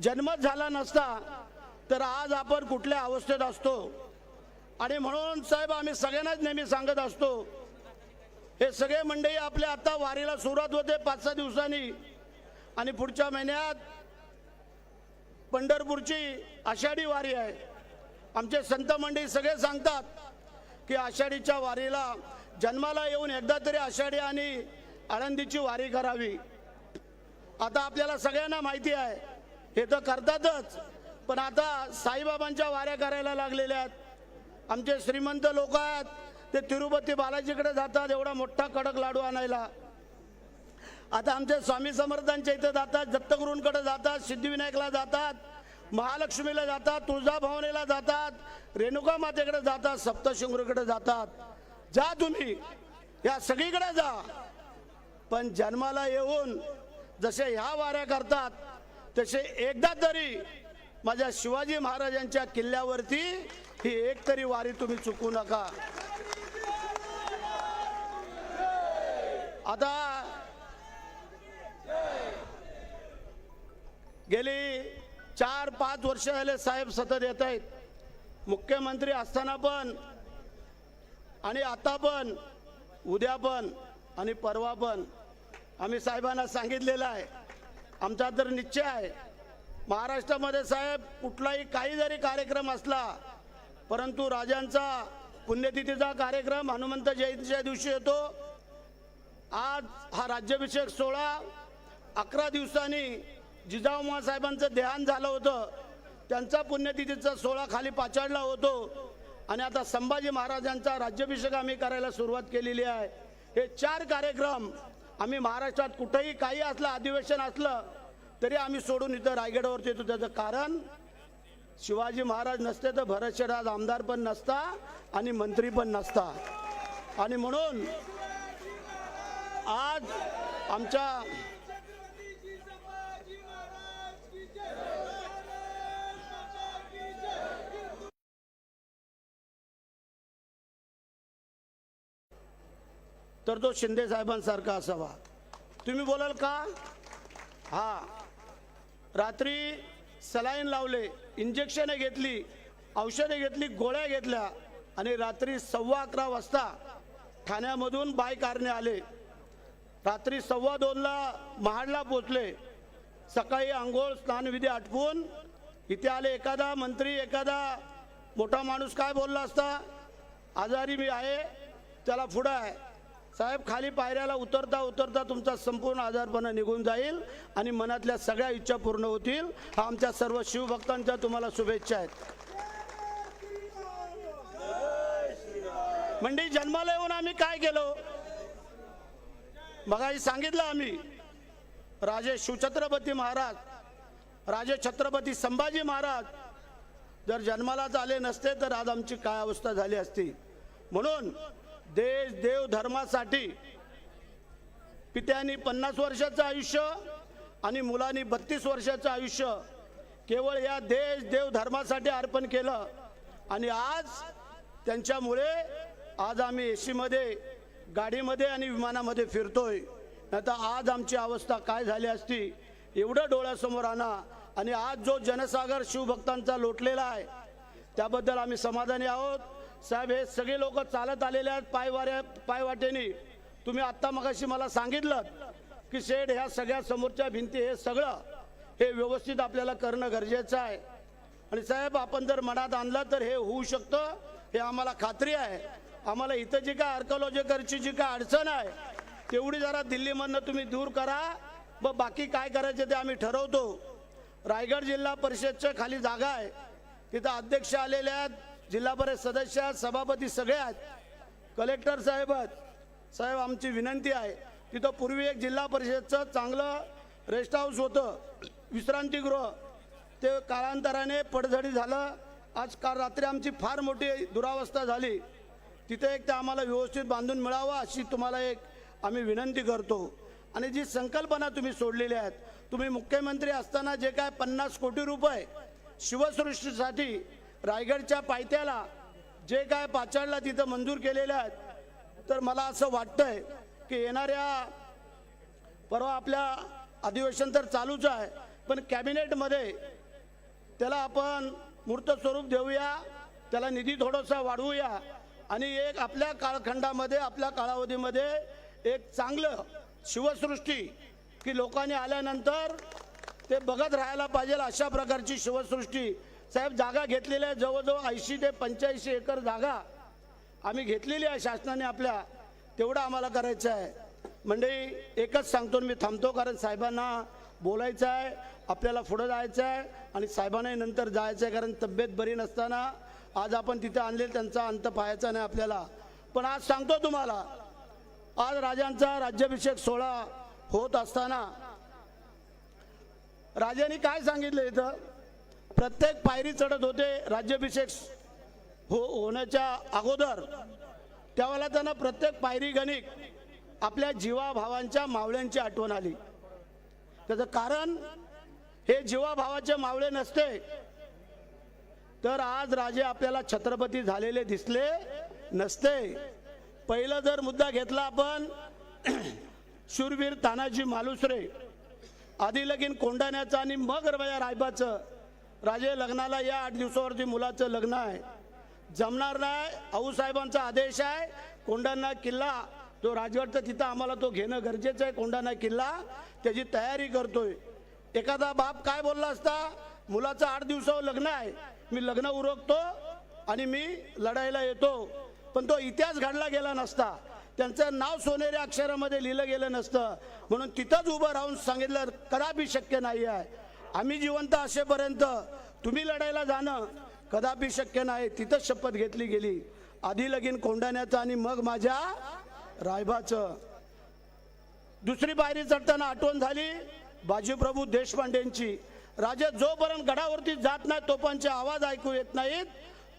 S8: जन्मच झाला नसता तर आज आपण कुठल्या अवस्थेत असतो. आणि म्हणून साहेब, आम्ही सगळ्यांनाच नेहमी सांगत असतो, हे सगळे मंडळी आपल्या आता वारीला सुरुवात होते 5-6 दिवसांनी, आणि पुढच्या महिन्यात पंढरपूरची आषाढी वारी आहे. आमचे संत मंडळी सगळे सांगतात की आषाढीच्या वारीला जन्माला येऊन एकदा तरी आषाढी आणि आळंदीची वारी करावी. आता आपल्याला सगळ्यांना माहिती आहे, हे तर करतातच, पण आता साईबाबांच्या वाऱ्या करायला लागलेल्या आहेत. आमचे श्रीमंत लोक आहेत, ते तिरुपती बालाजीकडे जातात एवढा मोठा कडक लाडू आणायला. आता आमचे स्वामी समर्थांच्या इथे जातात, दत्तगुरूंकडे जातात, सिद्धिविनायकला जातात, महालक्ष्मीला जातात, तुळजाभवानीला जातात, रेणुका मातेकडे जातात, सप्तशृंगीकडे जातात. जा तुम्ही, या सगळीकडे जा, पण जन्माला येऊन जसे ह्या वाऱ्या करतात तसे एकदा तरी माझ्या शिवाजी महाराजांच्या किल्ल्यावरती ही एक तरी वारी तुम्ही चुकू नका. आता गेली 4-5 वर्ष झाले साहेब सतत येत आहेत. मुख्यमंत्री असताना पण आणि आता पण, उद्या पण आणि परवा पण आम्ही साहेबांना सांगितलेलं आहे, आमचा तर निश्चय आहे, महाराष्ट्रामध्ये साहेब कुठलाही काही जरी कार्यक्रम असला, परंतु राजांचा पुण्यतिथीचा कार्यक्रम हनुमंत जयंतीच्या दिवशी येतो. आज हा राज्याभिषेक सोहळा 11 दिवसांनी जिजाऊ साहेबांचं देहांत झालं होतं, त्यांचा पुण्यतिथीचा सोहळा खाली पाचाडला होतो आणि आता संभाजी महाराजांचा राज्याभिषेक आम्ही करायला सुरुवात केलेली आहे. हे 4 कार्यक्रम आम्ही महाराष्ट्रात कुठेही काही असलं, अधिवेशन असलं तरी आम्ही सोडून इथं रायगडावरती येतो. त्याचं कारण शिवाजी महाराज नसते तर भरतशेठ आमदार पण नसता आणि मंत्री पण नसता. आणि म्हणून आज आमच्या तर तो शिंदे साहेबांसारखा असावा. तुम्ही बोलाल का? हा, रात्री सलाईन लावले, इंजेक्शने घेतली, औषधे घेतली, गोळ्या घेतल्या आणि रात्री 11:15 वाजता ठाण्यामधून बाय कारने आले. रात्री 2:15ला महाडला पोचले. सकाळी आंघोळ स्नानविधी आटपून इथे आले. एखादा मंत्री, एखादा मोठा माणूस काय बोलला असता? आजारी मी आहे, त्याला पुढं आहे. साहेब खाली पायऱ्याला उतरता उतरता तुमचा संपूर्ण आजारपणा निघून जाईल आणि मनातल्या सगळ्या इच्छा पूर्ण होतील. हा आमच्या सर्व शिवभक्तांच्या तुम्हाला शुभेच्छा आहेत. म्हणजे जन्माला येऊन आम्ही काय केलो? मगाशी सांगितलं आम्ही, राजे शिवछत्रपती महाराज, राजे छत्रपती संभाजी महाराज जर जन्मालाच आले नसते तर आज आमची काय अवस्था झाली असती. म्हणून देश देव धर्मासाठी पित्यांनी 50 वर्षाचं आयुष्य आणि मुलांनी 32 वर्षाचं आयुष्य केवळ या देश देव धर्मासाठी अर्पण केलं आणि आज त्यांच्यामुळे आज आम्ही एसीमध्ये, गाडीमध्ये आणि विमानामध्ये फिरतोय. नाहीतर आज आमची अवस्था काय झाली असती एवढं डोळ्यासमोर आणा. आणि आज जो जनसागर शिवभक्तांचा लोटलेला आहे त्याबद्दल आम्ही समाधानी आहोत. साहेब हे सगळे लोक चालत आलेले आहेत पायवाटेनी. तुम्ही आत्ता मगाशी मला सांगितलं की शेठ ह्या सगळ्या समोरच्या भिंती हे सगळं हे व्यवस्थित आपल्याला करणं गरजेचं आहे. आणि साहेब आपण जर मनात आणलं तर हे होऊ शकतं, हे आम्हाला खात्री आहे. आम्हाला इथं जी काय आर्किओलॉजिकलची जी काय अडचण आहे तेवढी जरा दिल्लीमधनं तुम्ही दूर करा, मग बाकी काय करायचं ते आम्ही ठरवतो. रायगड जिल्हा परिषदच्या खाली जागा आहे, तिथं अध्यक्ष आलेले आहेत, जिल्हा परिषद सदस्य आहेत, सभापती सगळे आहेत, कलेक्टर साहेब आहेत. साहेब आमची विनंती आहे, तिथं पूर्वी एक जिल्हा परिषदचं चांगलं रेस्ट हाऊस होतं, विश्रांतीगृह, ते कालांतराने पडझडी झालं. आज काल रात्री आमची फार मोठी दुरावस्था झाली. तिथे एक ते आम्हाला व्यवस्थित बांधून मिळावं अशी तुम्हाला एक आम्ही विनंती करतो. आणि जी संकल्पना तुम्ही सोडलेली आहेत, तुम्ही मुख्यमंत्री असताना जे काय 50 कोटी रुपये शिवसृष्टीसाठी रायगडच्या पायथ्याला जे काय पाचाडला तिथं मंजूर केलेले आहेत, तर मला असं वाटतंय की येणाऱ्या परवा आपल्या अधिवेशन तर चालूच आहे, पण कॅबिनेटमध्ये त्याला आपण मूर्त स्वरूप देऊया, त्याला निधी थोडासा वाढवूया आणि एक आपल्या कालखंडामध्ये, आपल्या कालावधीमध्ये एक चांगलं शिवसृष्टी की लोकांनी आल्यानंतर ते बघत राहायला पाहिजे अशा प्रकारची शिवसृष्टी. साहेब जागा घेतलेल्या आहे, जवळजवळ 80 ते 85 एकर जागा आम्ही घेतलेली आहे शासनाने आपल्या, तेवढं आम्हाला करायचं आहे. मंडळी एकच सांगतो, मी थांबतो कारण साहेबांना बोलायचं आहे, आपल्याला पुढं जायचं आहे आणि साहेबांनाही नंतर जायचं आहे, कारण तब्येत बरी नसताना आज आपण तिथे आणले त्यांचा अंत पाहायचा नाही आपल्याला. पण आज सांगतो तुम्हाला, आज राजांचा राज्याभिषेक सोहळा होत असताना राजांनी काय सांगितलं, इथं प्रत्येक पायरी चढत होते राज्याभिषेक होण्याच्या अगोदर, त्यावेळेला त्यांना प्रत्येक पायरी गणिक आपल्या जीवाभावांच्या मावळ्यांची आठवण आली. त्याचं कारण हे जीवाभावाचे मावळे नसते तर आज राजे आपल्याला छत्रपती झालेले दिसले नसते. पहिला जर मुद्दा घेतला आपण शूरवीर तानाजी मालुसरे, आधी लगीन कोंडाण्याचं आणि मग रवया रायबाचं. राजे लग्नाला या 8 दिवसावरती मुलाचं लग्न आहे. जमणार नाही. आऊसाहेबांचा आदेश आहे. कोंढाणा किल्ला जो राजगडचा तिथं आम्हाला तो घेणं गरजेचं आहे. कोंढाणा किल्ला त्याची तयारी करतोय. एखादा बाप काय बोलला असता, मुलाचं 8 दिवसावर लग्न आहे, मी लग्न उरकतो आणि मी लढायला येतो. पण तो इतिहास घडला गेला नसता. त्यांचं नाव सोनेरी अक्षरामध्ये लिहिलं गेलं नसतं. म्हणून तिथंच उभं राहून सांगितलं कदापि शक्य नाही आहे. आम्ही जिवंत असेपर्यंत तुम्ही लढायला जाणं कदापि शक्य नाही. तिथंच शपथ घेतली गेली. आधी लगीन कोंढाण्याचं आणि मग माझ्या रायबाचं. दुसरी पायरी चढताना आठवण झाली बाजीप्रभू देशपांडेंची. राजे जोपर्यंत गडावरती जात नाही तोपर्यंतचे आवाज ऐकू येत नाहीत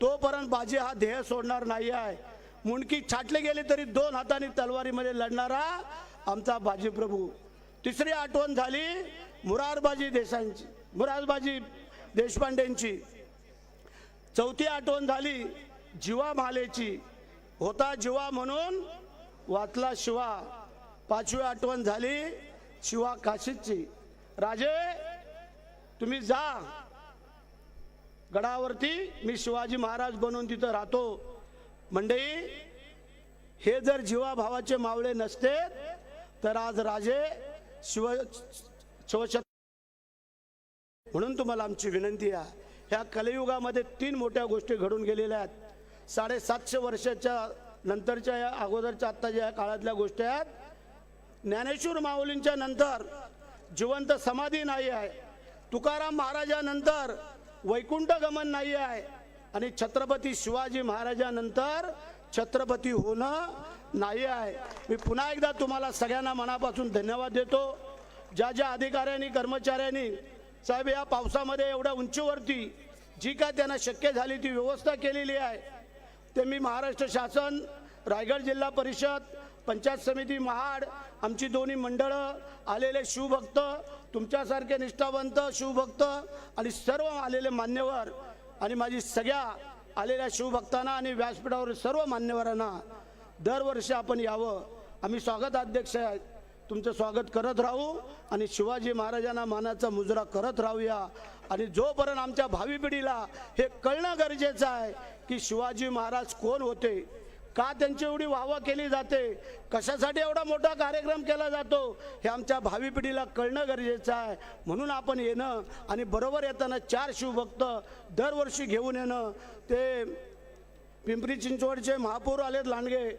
S8: तोपर्यंत बाजी हा ध्येय सोडणार नाही आहे. मुंडकी छाटले गेले तरी 2 हातांनी तलवारीमध्ये लढणारा आमचा बाजीप्रभू. तिसरी आठवण झाली मुरारबाजी देशपांडेंची. चौथी आठवण झाली जीवा भालेची. होता जीवा म्हणून वाचला शिवा. 5वी आठवण झाली शिवा काशीची. राजे तुम्ही जा गडावरती, मी शिवाजी महाराज बनून तिथं राहतो. मंडळी, हे जर जीवा भावाचे मावळे नसते तर आज राजे शिवछत्र. म्हणून तुम्हाला आमची विनंती आहे, ह्या कलियुगामध्ये 3 मोठ्या गोष्टी घडून गेलेल्या आहेत. 750 वर्षाच्या नंतरच्या या अगोदरच्या आत्ताच्या या काळातल्या गोष्टी आहेत. ज्ञानेश्वर माऊलींच्या नंतर जिवंत समाधी नाही आहे. तुकाराम महाराजानंतर वैकुंठ गमन नाही आहे. आणि छत्रपती शिवाजी महाराजानंतर छत्रपती होणं नाही आहे. मी पुन्हा एकदा तुम्हाला सगळ्यांना मनापासून धन्यवाद देतो. ज्या ज्या अधिकाऱ्यांनी कर्मचाऱ्यांनी साहेब या पावसामध्ये एवढ्या उंचीवरती जी काय त्यांना शक्य झाली ती व्यवस्था केलेली आहे, ते मी महाराष्ट्र शासन, रायगड जिल्हा परिषद, पंचायत समिती महाड, आमची दोन्ही मंडळं, आलेले शिवभक्त, तुमच्यासारखे निष्ठावंत शिवभक्त आणि सर्व आलेले मान्यवर आणि माझी सगळ्या आलेल्या शिवभक्तांना आणि व्यासपीठावर सर्व मान्यवरांना दरवर्षी आपण यावं. आम्ही स्वागताध्यक्ष आहेत, तुमचं स्वागत करत राहू आणि शिवाजी महाराजांना मानाचा मुजरा करत राहूया. आणि जोपर्यंत आमच्या भावी पिढीला हे कळणं गरजेचं आहे की शिवाजी महाराज कोण होते, का त्यांची एवढी वाहवा केली जाते, कशासाठी एवढा मोठा कार्यक्रम केला जातो, हे आमच्या भावी पिढीला कळणं गरजेचं आहे. म्हणून आपण येणं आणि बरोबर येताना 4 शिवभक्त दरवर्षी घेऊन येणं. ते पिंपरी चिंचवडचे महापौर आलेत लांडगे,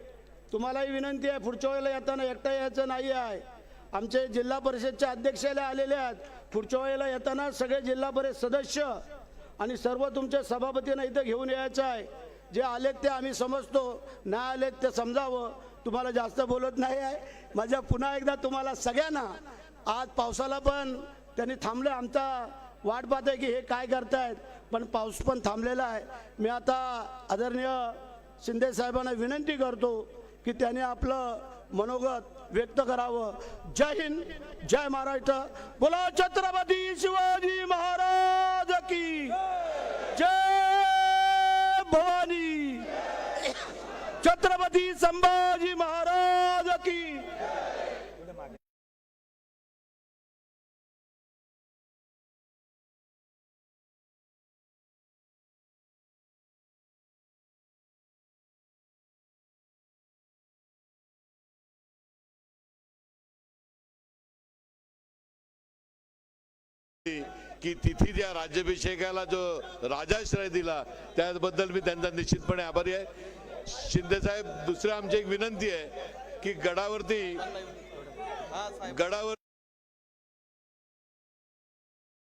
S8: तुम्हालाही विनंती आहे पुढच्या वेळेला येताना एकटा यायचं नाही आहे. आमचे जिल्हा परिषदचे अध्यक्षालय आलेले आहेत, पुढच्या वेळेला येताना सगळे जिल्हा परिषद सदस्य आणि सर्व तुमचे सभापतींना इथं घेऊन यायचं आहे. जे आलेत ते आम्ही समजतो, नाही आलेत ते समजावं. तुम्हाला जास्त बोलत नाही आहे. माझ्या पुन्हा एकदा तुम्हाला सगळ्यांना, आज पावसाला पण त्यांनी थांबलं, आमचा वाट पाहत आहे की हे काय करतायत, पण पाऊस पण थांबलेला आहे. मी आता आदरणीय शिंदे साहेबांना विनंती करतो की त्यांनी आपलं मनोगत व्यक्त करावं. जय हिंद, जय महाराष्ट्र. बोला छत्रपती शिवाजी महाराज की जय. भवानी. छत्रपती संभाजी महाराज की.
S7: की तिथी त्या राज्याभिषेकाला जो राजाश्रय दिला त्याबद्दल मी त्यांचा निश्चितपणे आभारी आहे. शिंदे साहेब, दुसरी आमची एक विनंती आहे की गडावर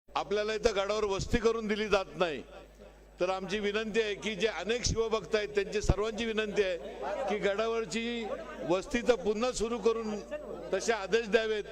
S7: आपल्याला इथं गडावर वस्ती करून दिली जात नाही. तर आमची विनंती आहे की जे अनेक शिवभक्त आहेत त्यांची सर्वांची विनंती आहे की गडावरची वस्ती तर पुन्हा सुरू करून तसे आदेश द्यावेत.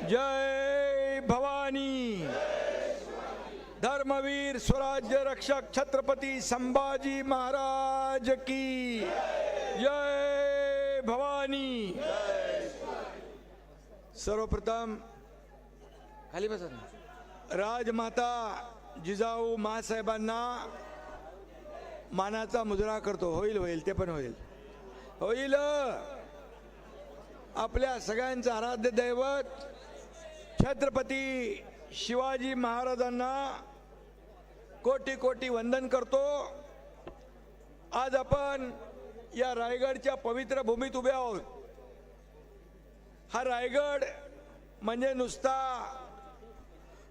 S7: जय भवानी. धर्मवीर स्वराज्य रक्षक छत्रपती संभाजी महाराज की जय भवानी. सर्वप्रथम खाली बसा. राजमाता जिजाऊ मासाहेबांना मानाचा मुजरा करतो. होईल ते पण होईल. आपल्या सगळ्यांचं आराध्य दैवत छत्रपती शिवाजी महाराजांना कोटी कोटी वंदन करतो. आज आपण या रायगडच्या पवित्र भूमीत उभे आहोत. हा रायगड म्हणजे नुसता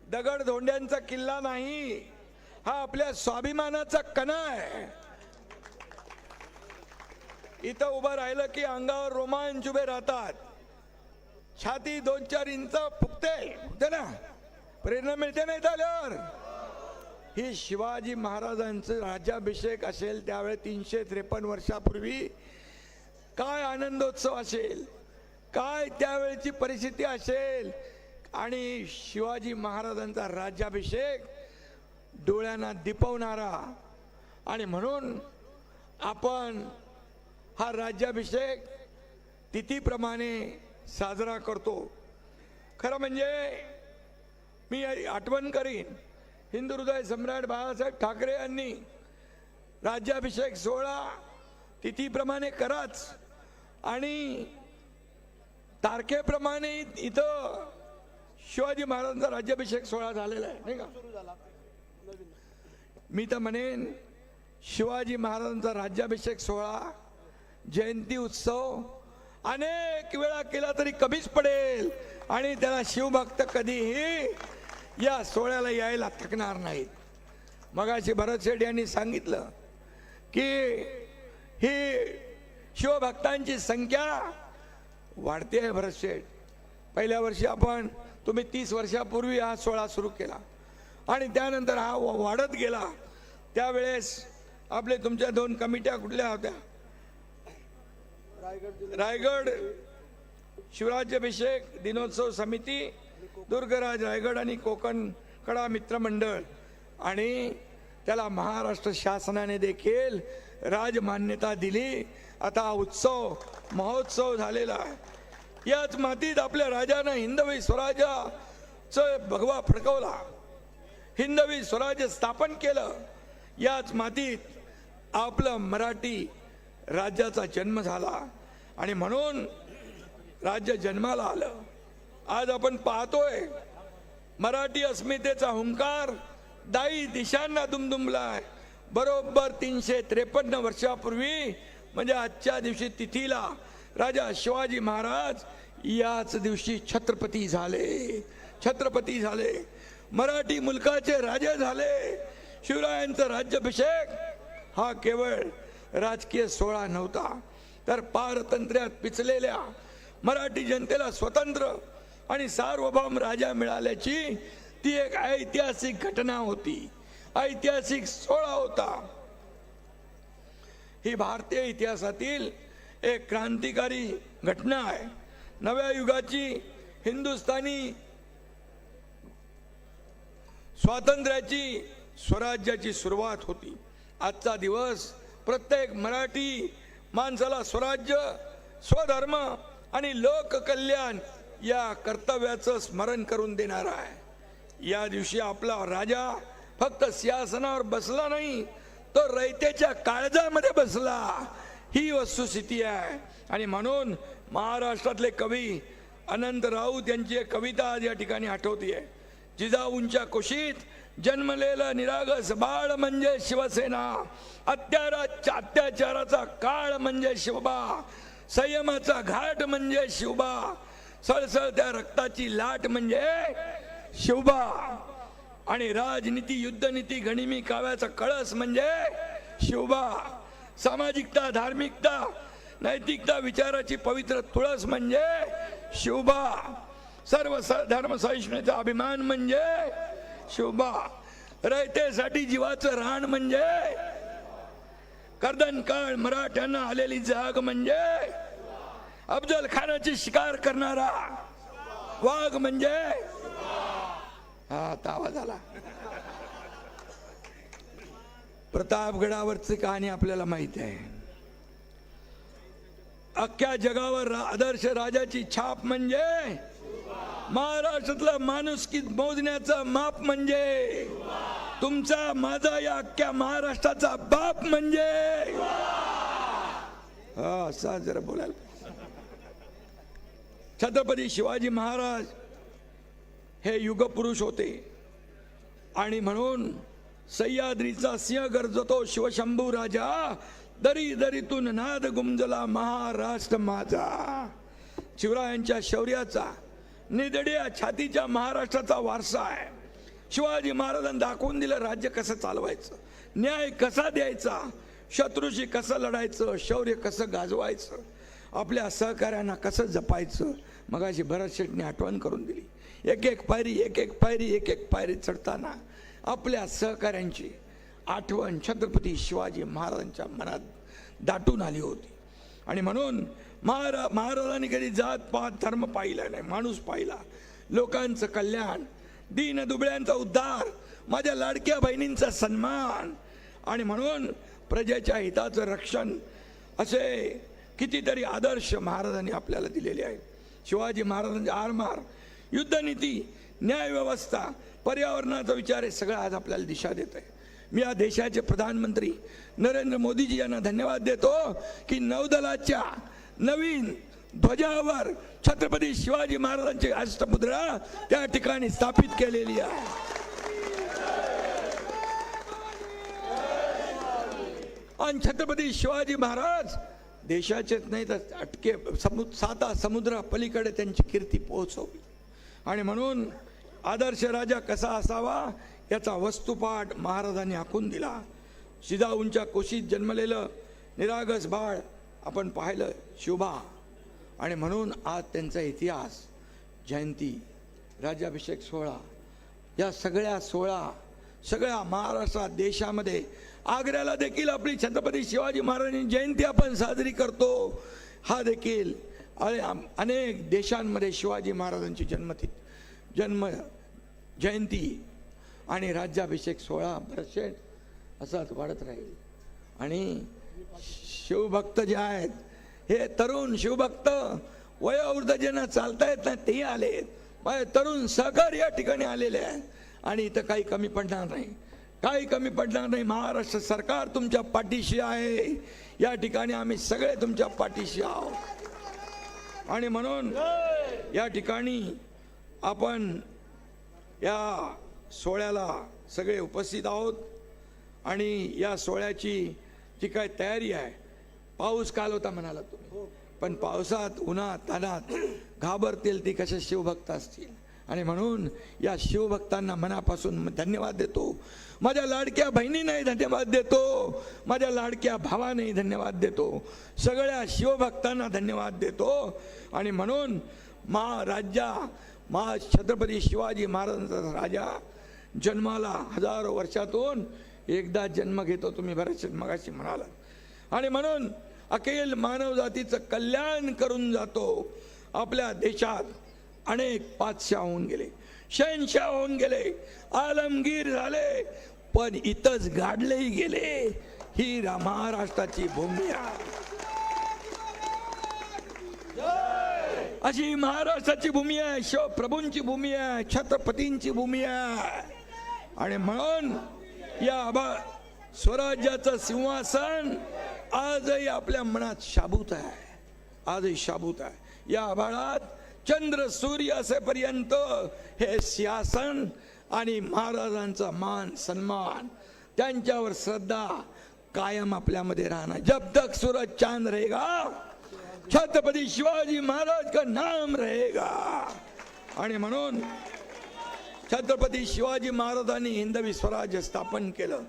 S7: दगडधोंड्यांचा किल्ला नाही, हा आपल्या स्वाभिमानाचा कणा आहे. इथं उभं राहिलं की अंगावर रोमांच उभे राहतात, छाती 2-4 इंच फुगते ना, प्रेरणा मिळते नाही झाल्यावर. ही शिवाजी महाराजांचं राज्याभिषेक असेल त्यावेळी 353 वर्षापूर्वी काय आनंदोत्सव असेल, काय त्यावेळेची परिस्थिती असेल. आणि शिवाजी महाराजांचा राज्याभिषेक डोळ्यांना दिपवणारा. आणि म्हणून आपण हा राज्याभिषेक तिथीप्रमाणे साजरा करतो. खरं म्हणजे मी आठवण करीन, हिंदू हृदय सम्राट बाळासाहेब ठाकरे यांनी राज्याभिषेक सोहळा तिथीप्रमाणे कराच आणि तारखेप्रमाणे इथं शिवाजी महाराजांचा राज्याभिषेक सोहळा झालेला आहे नाही का. मी तर म्हणेन शिवाजी महाराजांचा राज्याभिषेक सोहळा, जयंती उत्सव अनेक वेळा केला तरी कमीच पडेल आणि त्याला शिवभक्त कधीही या सोहळ्याला यायला थकणार नाहीत. मगाशी भरत शेठ यांनी सांगितलं की ही शिवभक्तांची संख्या वाढते आहे. भरत शेठ, पहिल्या वर्षी तुम्ही 30 वर्षापूर्वी हा सोहळा सुरू केला आणि त्यानंतर हा वाढत गेला. त्यावेळेस आपले तुमच्या 2 कमिट्या कुठल्या होत्या? रायगड शिवराज्याभिषेक दिनोत्सव समिती, दुर्गराज रायगड आणि कोकण कडा मित्र मंडळ. आणि त्याला महाराष्ट्र शासनाने देखील राजमान्यता दिली. आता हा उत्सव महोत्सव झालेला आहे. याच मातीत आपल्या राजानं हिंदवी स्वराज्याचं भगवा फडकवला, हिंदवी स्वराज्य स्थापन केलं. याच मातीत आपलं मराठी राज्याचा जन्म झाला आणि म्हणून राज्य जन्माला आलं. आज आपण पाहतोय मराठी अस्मितेचा हुंकार दाई दिशांना दुमदुमलाय. बरोबर 353 वर्षापूर्वी म्हणजे आजच्या दिवशी तिथीला राजा शिवाजी महाराज याच दिवशी छत्रपती झाले, मराठी मुलकाचे राजे झाले. शिवरायांचा राज्याभिषेक हा केवळ राजकीय सोहळा नव्हता, तर पारतंत्र्यात पिचलेल्या मराठी जनतेला स्वतंत्र आणि सार्वभौम राजा मिळाल्याची ती एक ऐतिहासिक घटना होती, ऐतिहासिक सोहळा होता. ही भारतीय इतिहासातील एक क्रांतिकारी घटना आहे. नव्या युगाची हिंदुस्थानी स्वातंत्र्याची, स्वराज्याची सुरुवात होती. आजचा दिवस प्रत्येक मराठी माणसाला स्वराज्य, स्वधर्म आणि लोककल्याण या कर्तव्याचं स्मरण करून देणार आहे. या दिवशी आपला राजा फक्त सिंहासनावर बसला नाही, तो रयतेच्या काळजामध्ये बसला. ही वस्तुस्थिती आहे. आणि म्हणून महाराष्ट्रातले कवी अनंत राऊत यांची एक कविता आज या ठिकाणी आठवतीये. जिजाऊंच्या कुशीत जन्मलेलं निरागस बाळ म्हणजे शिवसेना, अत्याचाराचा काळ म्हणजे शिवबा, संयमाचा घाट म्हणजे शिवबा, सळसळत्या रक्ताची लाट म्हणजे शिवबा, आणि राजनीती, युद्धनीती, गनिमी काव्याचा कळस म्हणजे शिवबा, सामाजिकता, धार्मिकता, नैतिकता, विचाराची पवित्र तुळस म्हणजे शिवबा, सर्व धर्म सहिष्णुतेचा अभिमान म्हणजे शिवबा, रयतेसाठी जीवाचं रान म्हणजे, कर्दन काळ मराठ्यांना आलेली जाग म्हणजे, अफजल खानाची शिकार करणारा
S10: वाघ म्हणजे हा तावा झाला. प्रतापगडावरची कहाणी आपल्याला माहिती आहे. अख्ख्या जगावर आदर्श राजाची छाप म्हणजे महाराष्ट्रातला माणुसकी मोजण्याचं माप म्हणजे तुमचा माझा या अख्ख्या महाराष्ट्राचा बाप म्हणजे असा जरा बोलायला. छत्रपती शिवाजी महाराज हे युगपुरुष होते आणि म्हणून सह्याद्रीचा सिंह गरजतो शिवशंभू राजा, दरी दरीतून नाद गुंजला महाराष्ट्र माझा. शिवरायांच्या शौर्याचा निधड्या छातीच्या महाराष्ट्राचा वारसा आहे. शिवाजी महाराजांनी दाखवून दिलं राज्य कसं चालवायचं, न्याय कसा द्यायचा, शत्रूशी कसं लढायचं, शौर्य कसं गाजवायचं, आपल्या सहकार्यांना कसं जपायचं. मगाशी भरत शेठने आठवण करून दिली. एक एक पायरी चढताना आपल्या सहकार्यांची आठवण छत्रपती शिवाजी महाराजांच्या मनात दाटून आली होती. आणि म्हणून महाराजांनी कधी जात पात धर्म पाहिला नाही, माणूस पाहिला. लोकांचं कल्याण, दीन दुबळ्यांचा उद्धार, माझ्या लाडक्या बहिणींचा सन्मान आणि म्हणून प्रजेच्या हिताचं रक्षण असे कितीतरी आदर्श महाराजांनी आपल्याला दिलेले आहेत. शिवाजी महाराजांचे आरमार, युद्धनीती, न्यायव्यवस्था, पर्यावरणाचा विचार हे सगळं आज आपल्याला दिशा देत आहे. मी या देशाचे प्रधानमंत्री नरेंद्र मोदीजी यांना धन्यवाद देतो की नौदलाच्या नवीन ध्वजावर छत्रपती शिवाजी महाराजांची अष्टमुद्रा त्या ठिकाणी स्थापित केलेली आहे. आणि छत्रपती शिवाजी महाराज देशाचेच नाही तर साता समुद्रा पलीकडे त्यांची कीर्ती पोहोचवली. आणि म्हणून आदर्श राजा कसा असावा याचा वस्तुपाठ महाराजांनी आखून दिला. जिजाऊंच्या कुशीत जन्मलेलं निरागस बाळ आपण पाहिलं शिवबा. आणि म्हणून आज त्यांचा इतिहास, जयंती, राज्याभिषेक सोहळा, या सगळ्या सोहळा सगळ्या महाराष्ट्रात, देशामध्ये, आग्र्याला देखील आपली छत्रपती शिवाजी महाराजांची जयंती आपण साजरी करतो. हा देखील अनेक देशांमध्ये शिवाजी महाराजांची जन्म जयंती आणि राज्याभिषेक सोहळा भरतशेठ असाच वाढत राहील. आणि शिवभक्त जे आहेत हे तरुण शिवभक्त, वयोवृद्ध ज्यांना चालता येत नाही तेही आले, तरुण सहकार या ठिकाणी आलेले आहेत. आणि इथं काही कमी पडणार नाही, काही कमी पडणार नाही. महाराष्ट्र सरकार तुमच्या पाठीशी आहे. या ठिकाणी आम्ही सगळे तुमच्या पाठीशी आहोत. आणि म्हणून या ठिकाणी आपण या सोहळ्याला सगळे उपस्थित आहोत. आणि या सोहळ्याची जी काय तयारी आहे, पाऊस काल होता म्हणाला तुम्ही, पण पावसात उन्हात तानात घाबरतील ती कसे शिवभक्त असतील. आणि म्हणून या शिवभक्तांना मनापासून धन्यवाद देतो. माझ्या लाडक्या बहिणींनाही धन्यवाद देतो, माझ्या लाडक्या भावांनाही धन्यवाद देतो, सगळ्या शिवभक्तांना धन्यवाद देतो. आणि म्हणून छत्रपती शिवाजी महाराजांचा राजा जन्माला हजारो वर्षातून एकदा जन्म घेतो, तुम्ही बरेच मगाशी म्हणाला. आणि म्हणून अखेर मानव जातीचं कल्याण करून जातो. आपल्या देशात अनेक पातशाह होऊन गेले, शहनशाह होऊन गेले, आलमगीर झाले, पण इथंच गाडलेही गेले. ही महाराष्ट्राची भूमी आहे, अशी महाराष्ट्राची भूमी आहे, शिवप्रभूंची भूमी आहे, छत्रपतींची भूमी आहे. आणि म्हणून या स्वराज्याचं सिंहासन आजही आपल्या मनात शाबूत आहे, आजही शाबूत आहे. या आभाळात चंद्र सूर्य असेपर्यंत हे सिंहासन आणि महाराजांचा मान सन्मान, त्यांच्यावर श्रद्धा कायम आपल्यामध्ये राहणार. जब तक सूरज चांद रहेगा छत्रपती शिवाजी महाराज का नाम रहेगा. आणि म्हणून छत्रपती शिवाजी महाराजांनी हिंदवी स्वराज्य स्थापन केलं.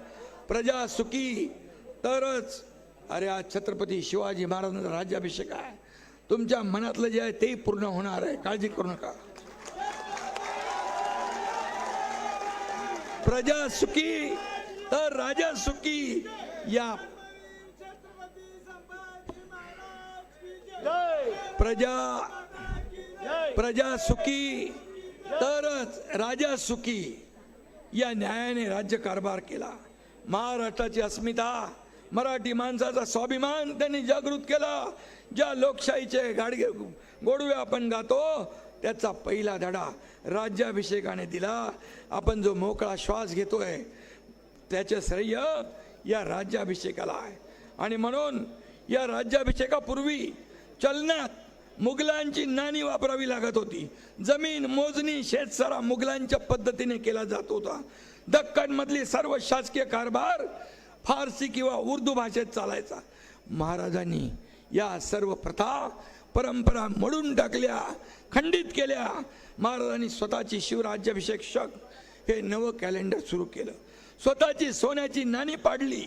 S10: प्रजा सुखी तरच. अरे आज छत्रपती शिवाजी महाराजांचा राज्याभिषेक आहे, तुमच्या मनातलं जे आहे ते पूर्ण होणार आहे, काळजी करू नका. प्रजा सुखी तर राजा सुखी. या प्रजा सुखी तरच राजा सुखी या न्यायाने राज्यकारभार केला. महाराष्ट्राची अस्मिता, मराठी माणसाचा स्वाभिमान त्यांनी जागृत केला. ज्या लोकशाहीचे गाडगे गोडवे आपण गातो त्याचा पहिला धडा राज्याभिषेकाने दिला. आपण जो मोकळा श्वास घेतोय त्याचे श्रेय या राज्याभिषेकाला आहे. आणि म्हणून या राज्याभिषेकापूर्वी चलनात मुघलांची नाणी वापरावी लागत होती. जमीन मोजणी शेतसारा मुघलांच्या पद्धतीने केला जात होता. दक्कन मधली सर्व शासकीय कारभार फारसी किंवा उर्दू भाषेत चालायचा. महाराजांनी या सर्व प्रथा परंपरा मोडून टाकल्या, खंडित केल्या. महाराजांनी स्वतःची शिवराज्याभिषेक हे नवं कॅलेंडर सुरू केलं. स्वतःची सोन्याची नाणी पाडली,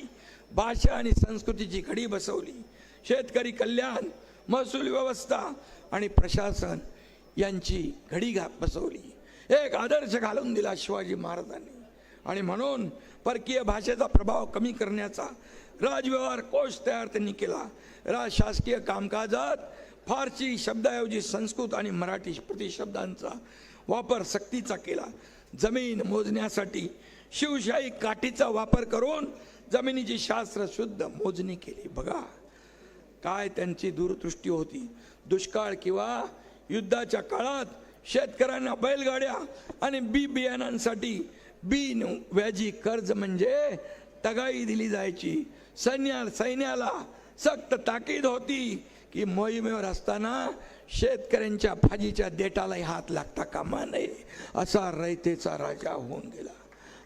S10: भाषा आणि संस्कृतीची घडी बसवली. शेतकरी कल्याण, महसूल व्यवस्था आणि प्रशासन यांची घडी बसवली. एक आदर्श घालून दिला शिवाजी महाराजांनी. आणि म्हणून परकीय भाषेचा प्रभाव कमी करण्याचा राजव्यवहार कोश तयार त्यांनी केला. शासकीय कामकाजात फारसी शब्दाऐवजी संस्कृत आणि मराठी प्रतिशब्दांचा वापर सक्तीचा केला. जमीन मोजण्यासाठी शिवशाही काठीचा वापर करून जमिनीची शास्त्र शुद्ध मोजणी केली. बघा काय त्यांची दूरदृष्टी होती. दुष्काळ किंवा युद्धाच्या काळात शेतकऱ्यांना बैलगाड्या आणि बियाणांसाठी व्याजी कर्ज म्हणजे तगाई दिली जायची. सैन्याला सक्त ताकीद होती की मोहिमेवर असताना शेतकऱ्यांच्या भाजीच्या देठालाही हात लागता कामा नये. असा रयतेचा राजा होऊन गेला.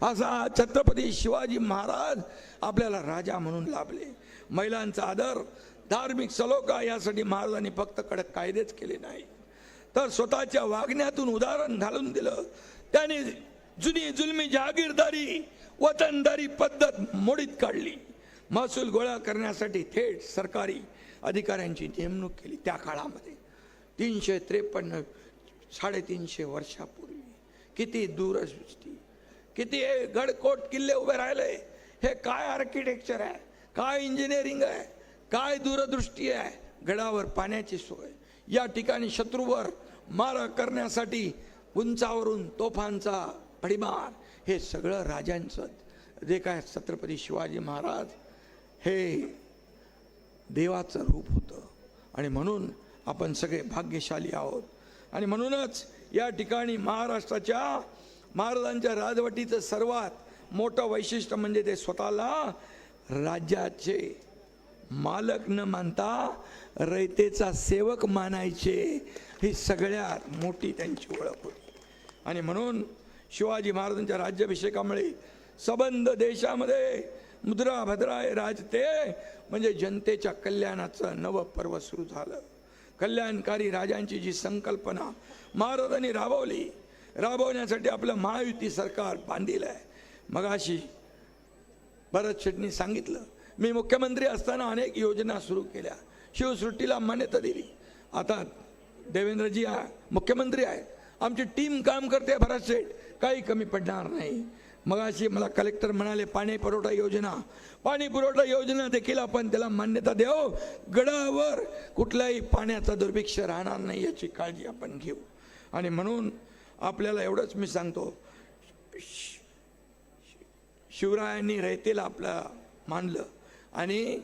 S10: असा छत्रपती शिवाजी महाराज आपल्याला राजा म्हणून लाभले. महिलांचा आदर, धार्मिक सलोखा यासाठी महाराजांनी फक्त कडक कायदेच केले नाही तर स्वतःच्या वागण्यातून उदाहरण घालून दिलं. त्याने जुनी जुलमी जहागीरदारी वतनदारी पद्धत मोडीत काढली. महसूल गोळा करण्यासाठी थेट सरकारी अधिकाऱ्यांची नेमणूक केली. त्या काळामध्ये 353 350 वर्षापूर्वी किती दूरदृष्टी, किती गडकोट किल्ले उभे राहिले. हे काय आर्किटेक्चर आहे, काय इंजिनिअरिंग आहे, काय दूरदृष्टी आहे. गडावर पाण्याची सोय, या ठिकाणी शत्रूवर मारा करण्यासाठी उंचावरून तोफांचा भडीमार, हे सगळं राजांचं. जे काय छत्रपती शिवाजी महाराज हे देवाचं रूप होतं. आणि म्हणून आपण सगळे भाग्यशाली आहोत. आणि म्हणूनच या ठिकाणी महाराजांच्या राजवटीचं सर्वात मोठं वैशिष्ट्य म्हणजे ते स्वतःला राज्याचे मालक न मानता रयतेचा सेवक मानायचे. ही सगळ्यात मोठी त्यांची ओळख होती. आणि म्हणून शिवाजी महाराजांच्या राज्याभिषेकामुळे सबंध देशामध्ये मुद्रा भद्राय राजते म्हणजे जनतेच्या कल्याणाचं नवं पर्व सुरू झालं. कल्याणकारी राजांची जी संकल्पना महाराजांनी राबवण्यासाठी आपलं महायुती सरकार बांधील आहे. मगाशी भरत शेट्टींनी सांगितलं, मी मुख्यमंत्री असताना अनेक योजना सुरू केल्या, शिवसृष्टीला मान्यता दिली. आता देवेंद्रजी मुख्यमंत्री आहेत, आमची टीम काम करते. भरत शेठ काही कमी पडणार नाही. मगाशी मला कलेक्टर म्हणाले पाणी पुरवठा योजना देखील आपण त्याला मान्यता देऊ. गडावर कुठल्याही पाण्याचा दुर्भिक्ष राहणार नाही याची काळजी आपण घेऊ. आणि म्हणून आपल्याला एवढंच मी सांगतो, शिवरायांनी रयतेला आपलं मानलं. आणि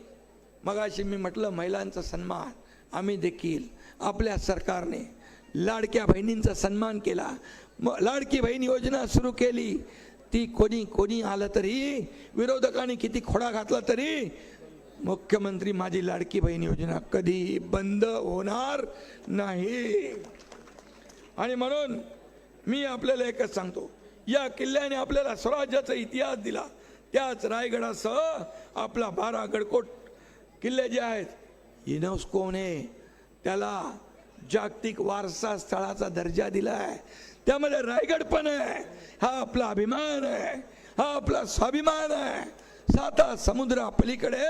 S10: मगाशी मी म्हटलं महिलांचा सन्मान, आम्ही देखील आपल्या सरकारने लाडक्या बहिणींचा सन्मान केला. लाडकी बहीण योजना सुरू केली. ती कोणी आलं तरी, विरोधकांनी किती खोडा घातला तरी, मुख्यमंत्री माझी लाडकी बहीण योजना कधी बंद होणार नाही. आणि म्हणून मी आपल्याला एकच सांगतो, या किल्ल्याने आपल्याला स्वराज्याचा इतिहास दिला. त्याच रायगडासह आपला 12 गडकोट किल्ले जे आहेत, युनेस्कोने त्याला जागतिक वारसा स्थळाचा दर्जा दिला आहे. त्यामध्ये रायगड पण आहे. हा आपला अभिमान आहे, हा आपला स्वाभिमान आहे. 7 समुद्रापलीकडे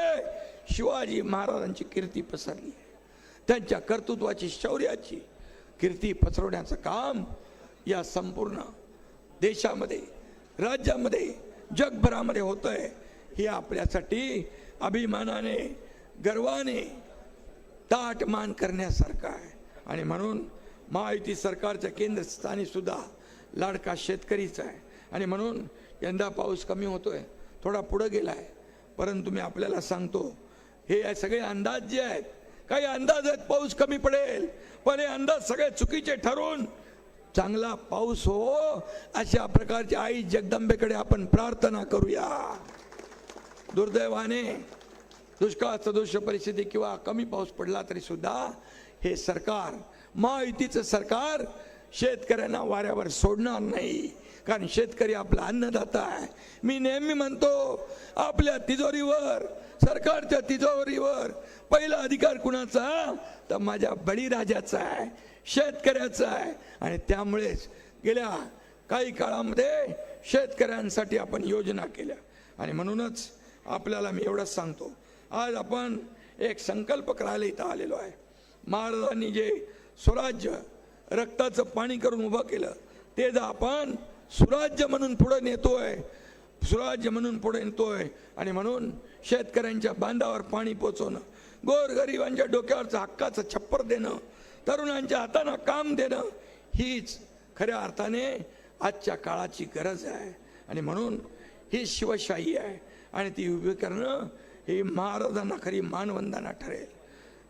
S10: शिवाजी महाराजांची कीर्ती पसरली आहे. त्यांच्या कर्तृत्वाची, शौर्याची कीर्ती पसरवण्याचं काम या संपूर्ण देशामध्ये, राज्यामध्ये, जगभरामध्ये होतंय. हे आपल्यासाठी अभिमानाने, गर्वाने ताट मान करण्यासारखं आहे. आणि म्हणून महायुती सरकारच्या केंद्रस्थानी सुद्धा लाडका शेतकरीच आहे आणि म्हणून यंदा पाऊस कमी होतोय, थोडा पुढे गेलाय, परंतु मी आपल्याला सांगतो हे सगळे अंदाज जे आहेत, काही अंदाज आहेत पाऊस कमी पडेल, पण हे अंदाज सगळे चुकीचे ठरून चांगला पाऊस हो अशा प्रकारची आई जगदंबेकडे आपण प्रार्थना करूया. दुर्दैवाने दुष्काळ सदृश परिस्थिती किंवा कमी पाऊस पडला तरी सुद्धा हे सरकार, महायुतीचं सरकार शेतकऱ्यांना वाऱ्यावर सोडणार नाही, कारण शेतकरी आपला अन्नदाता आहे. मी नेहमी म्हणतो आपल्या तिजोरीवर, सरकारच्या तिजोरीवर पहिला अधिकार कुणाचा, तर माझ्या बळीराजाचा आहे, शेतकऱ्याचा आहे. आणि त्यामुळेच गेल्या काही काळामध्ये शेतकऱ्यांसाठी आपण योजना केल्या आणि म्हणूनच आपल्याला मी एवढंच सांगतो, आज आपण एक संकल्प करायला इथं आलेलो आहे. महाराजांनी जे स्वराज्य रक्ताचं पाणी करून उभं केलं ते जर आपण सुराज्य म्हणून पुढे नेतोय, सुराज्य म्हणून पुढे नेतोय. आणि म्हणून शेतकऱ्यांच्या बांधावर पाणी पोचवणं, गोरगरिबांच्या डोक्यावरचं हक्काचं छप्पर देणं, तरुणांच्या हातानं काम देणं, हीच खऱ्या अर्थाने आजच्या काळाची गरज आहे. आणि म्हणून ही शिवशाही आहे आणि ती उभी करणं ही महाराजांना खरी मानवंदना ठरेल.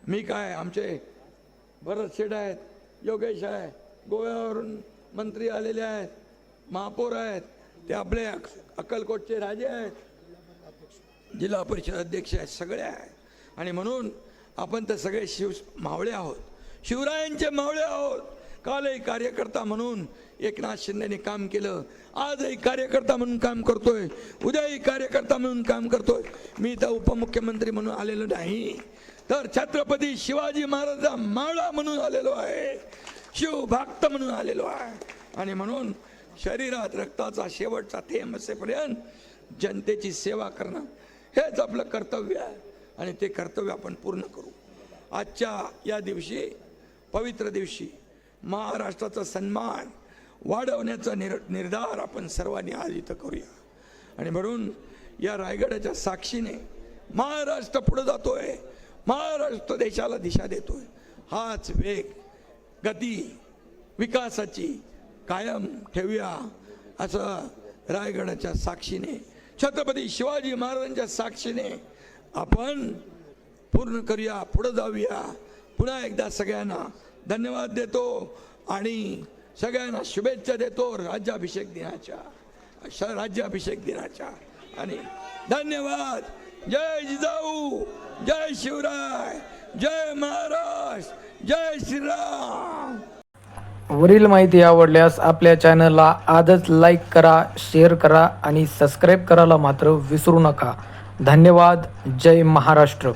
S10: मी काय, आमचे भरत शेठ आहेत, योगेश आहे, गोव्यावरून मंत्री आलेले आहेत, महापौर आहेत, ते आपले अक्कलकोटचे राजे आहेत, जिल्हा परिषद अध्यक्ष आहेत, सगळे आहेत. आणि म्हणून आपण तर सगळे मावळे आहोत, शिवरायांचे मावळे आहोत. कालही कार्यकर्ता म्हणून एकनाथ शिंदेने काम केलं, आजही कार्यकर्ता म्हणून काम करतोय, उद्याही कार्यकर्ता म्हणून काम करतोय. मी तर उपमुख्यमंत्री म्हणून आलेलो नाही, तर छत्रपती शिवाजी महाराजांचा मावळा म्हणून आलेलो आहे, शिवभक्त म्हणून आलेलो आहे. आणि म्हणून शरीरात रक्ताचा शेवटचा थेंब असेपर्यंत जनतेची सेवा करणं हेच आपलं कर्तव्य आहे आणि ते कर्तव्य आपण पूर्ण करू. आजच्या या दिवशी, पवित्र दिवशी, महाराष्ट्राचा सन्मान वाढवण्याचा निर्धार आपण सर्वांनी आज इथं करूया. आणि म्हणून या रायगडाच्या साक्षीने महाराष्ट्र पुढे जातोय, महाराष्ट्र देशाला दिशा देतोय. हाच वेग, गती विकासाची कायम ठेवूया असं रायगडाच्या साक्षीने, छत्रपती शिवाजी महाराजांच्या साक्षीने आपण पूर्ण करूया, पुढे जाऊया. पुन्हा एकदा सगळ्यांना धन्यवाद देतो आणि सगळ्यांना शुभेच्छा देतो राज्याभिषेक दिनाच्या. आणि धन्यवाद. जय जिजाऊ, जय शिवराय, जय महाराष्ट्र, जय श्रीराम.
S11: वरील माहिती आवडल्यास आपल्या चॅनलला आजच लाईक करा, शेअर करा आणि सबस्क्राईब करायला मात्र विसरू नका. धन्यवाद. जय महाराष्ट्र.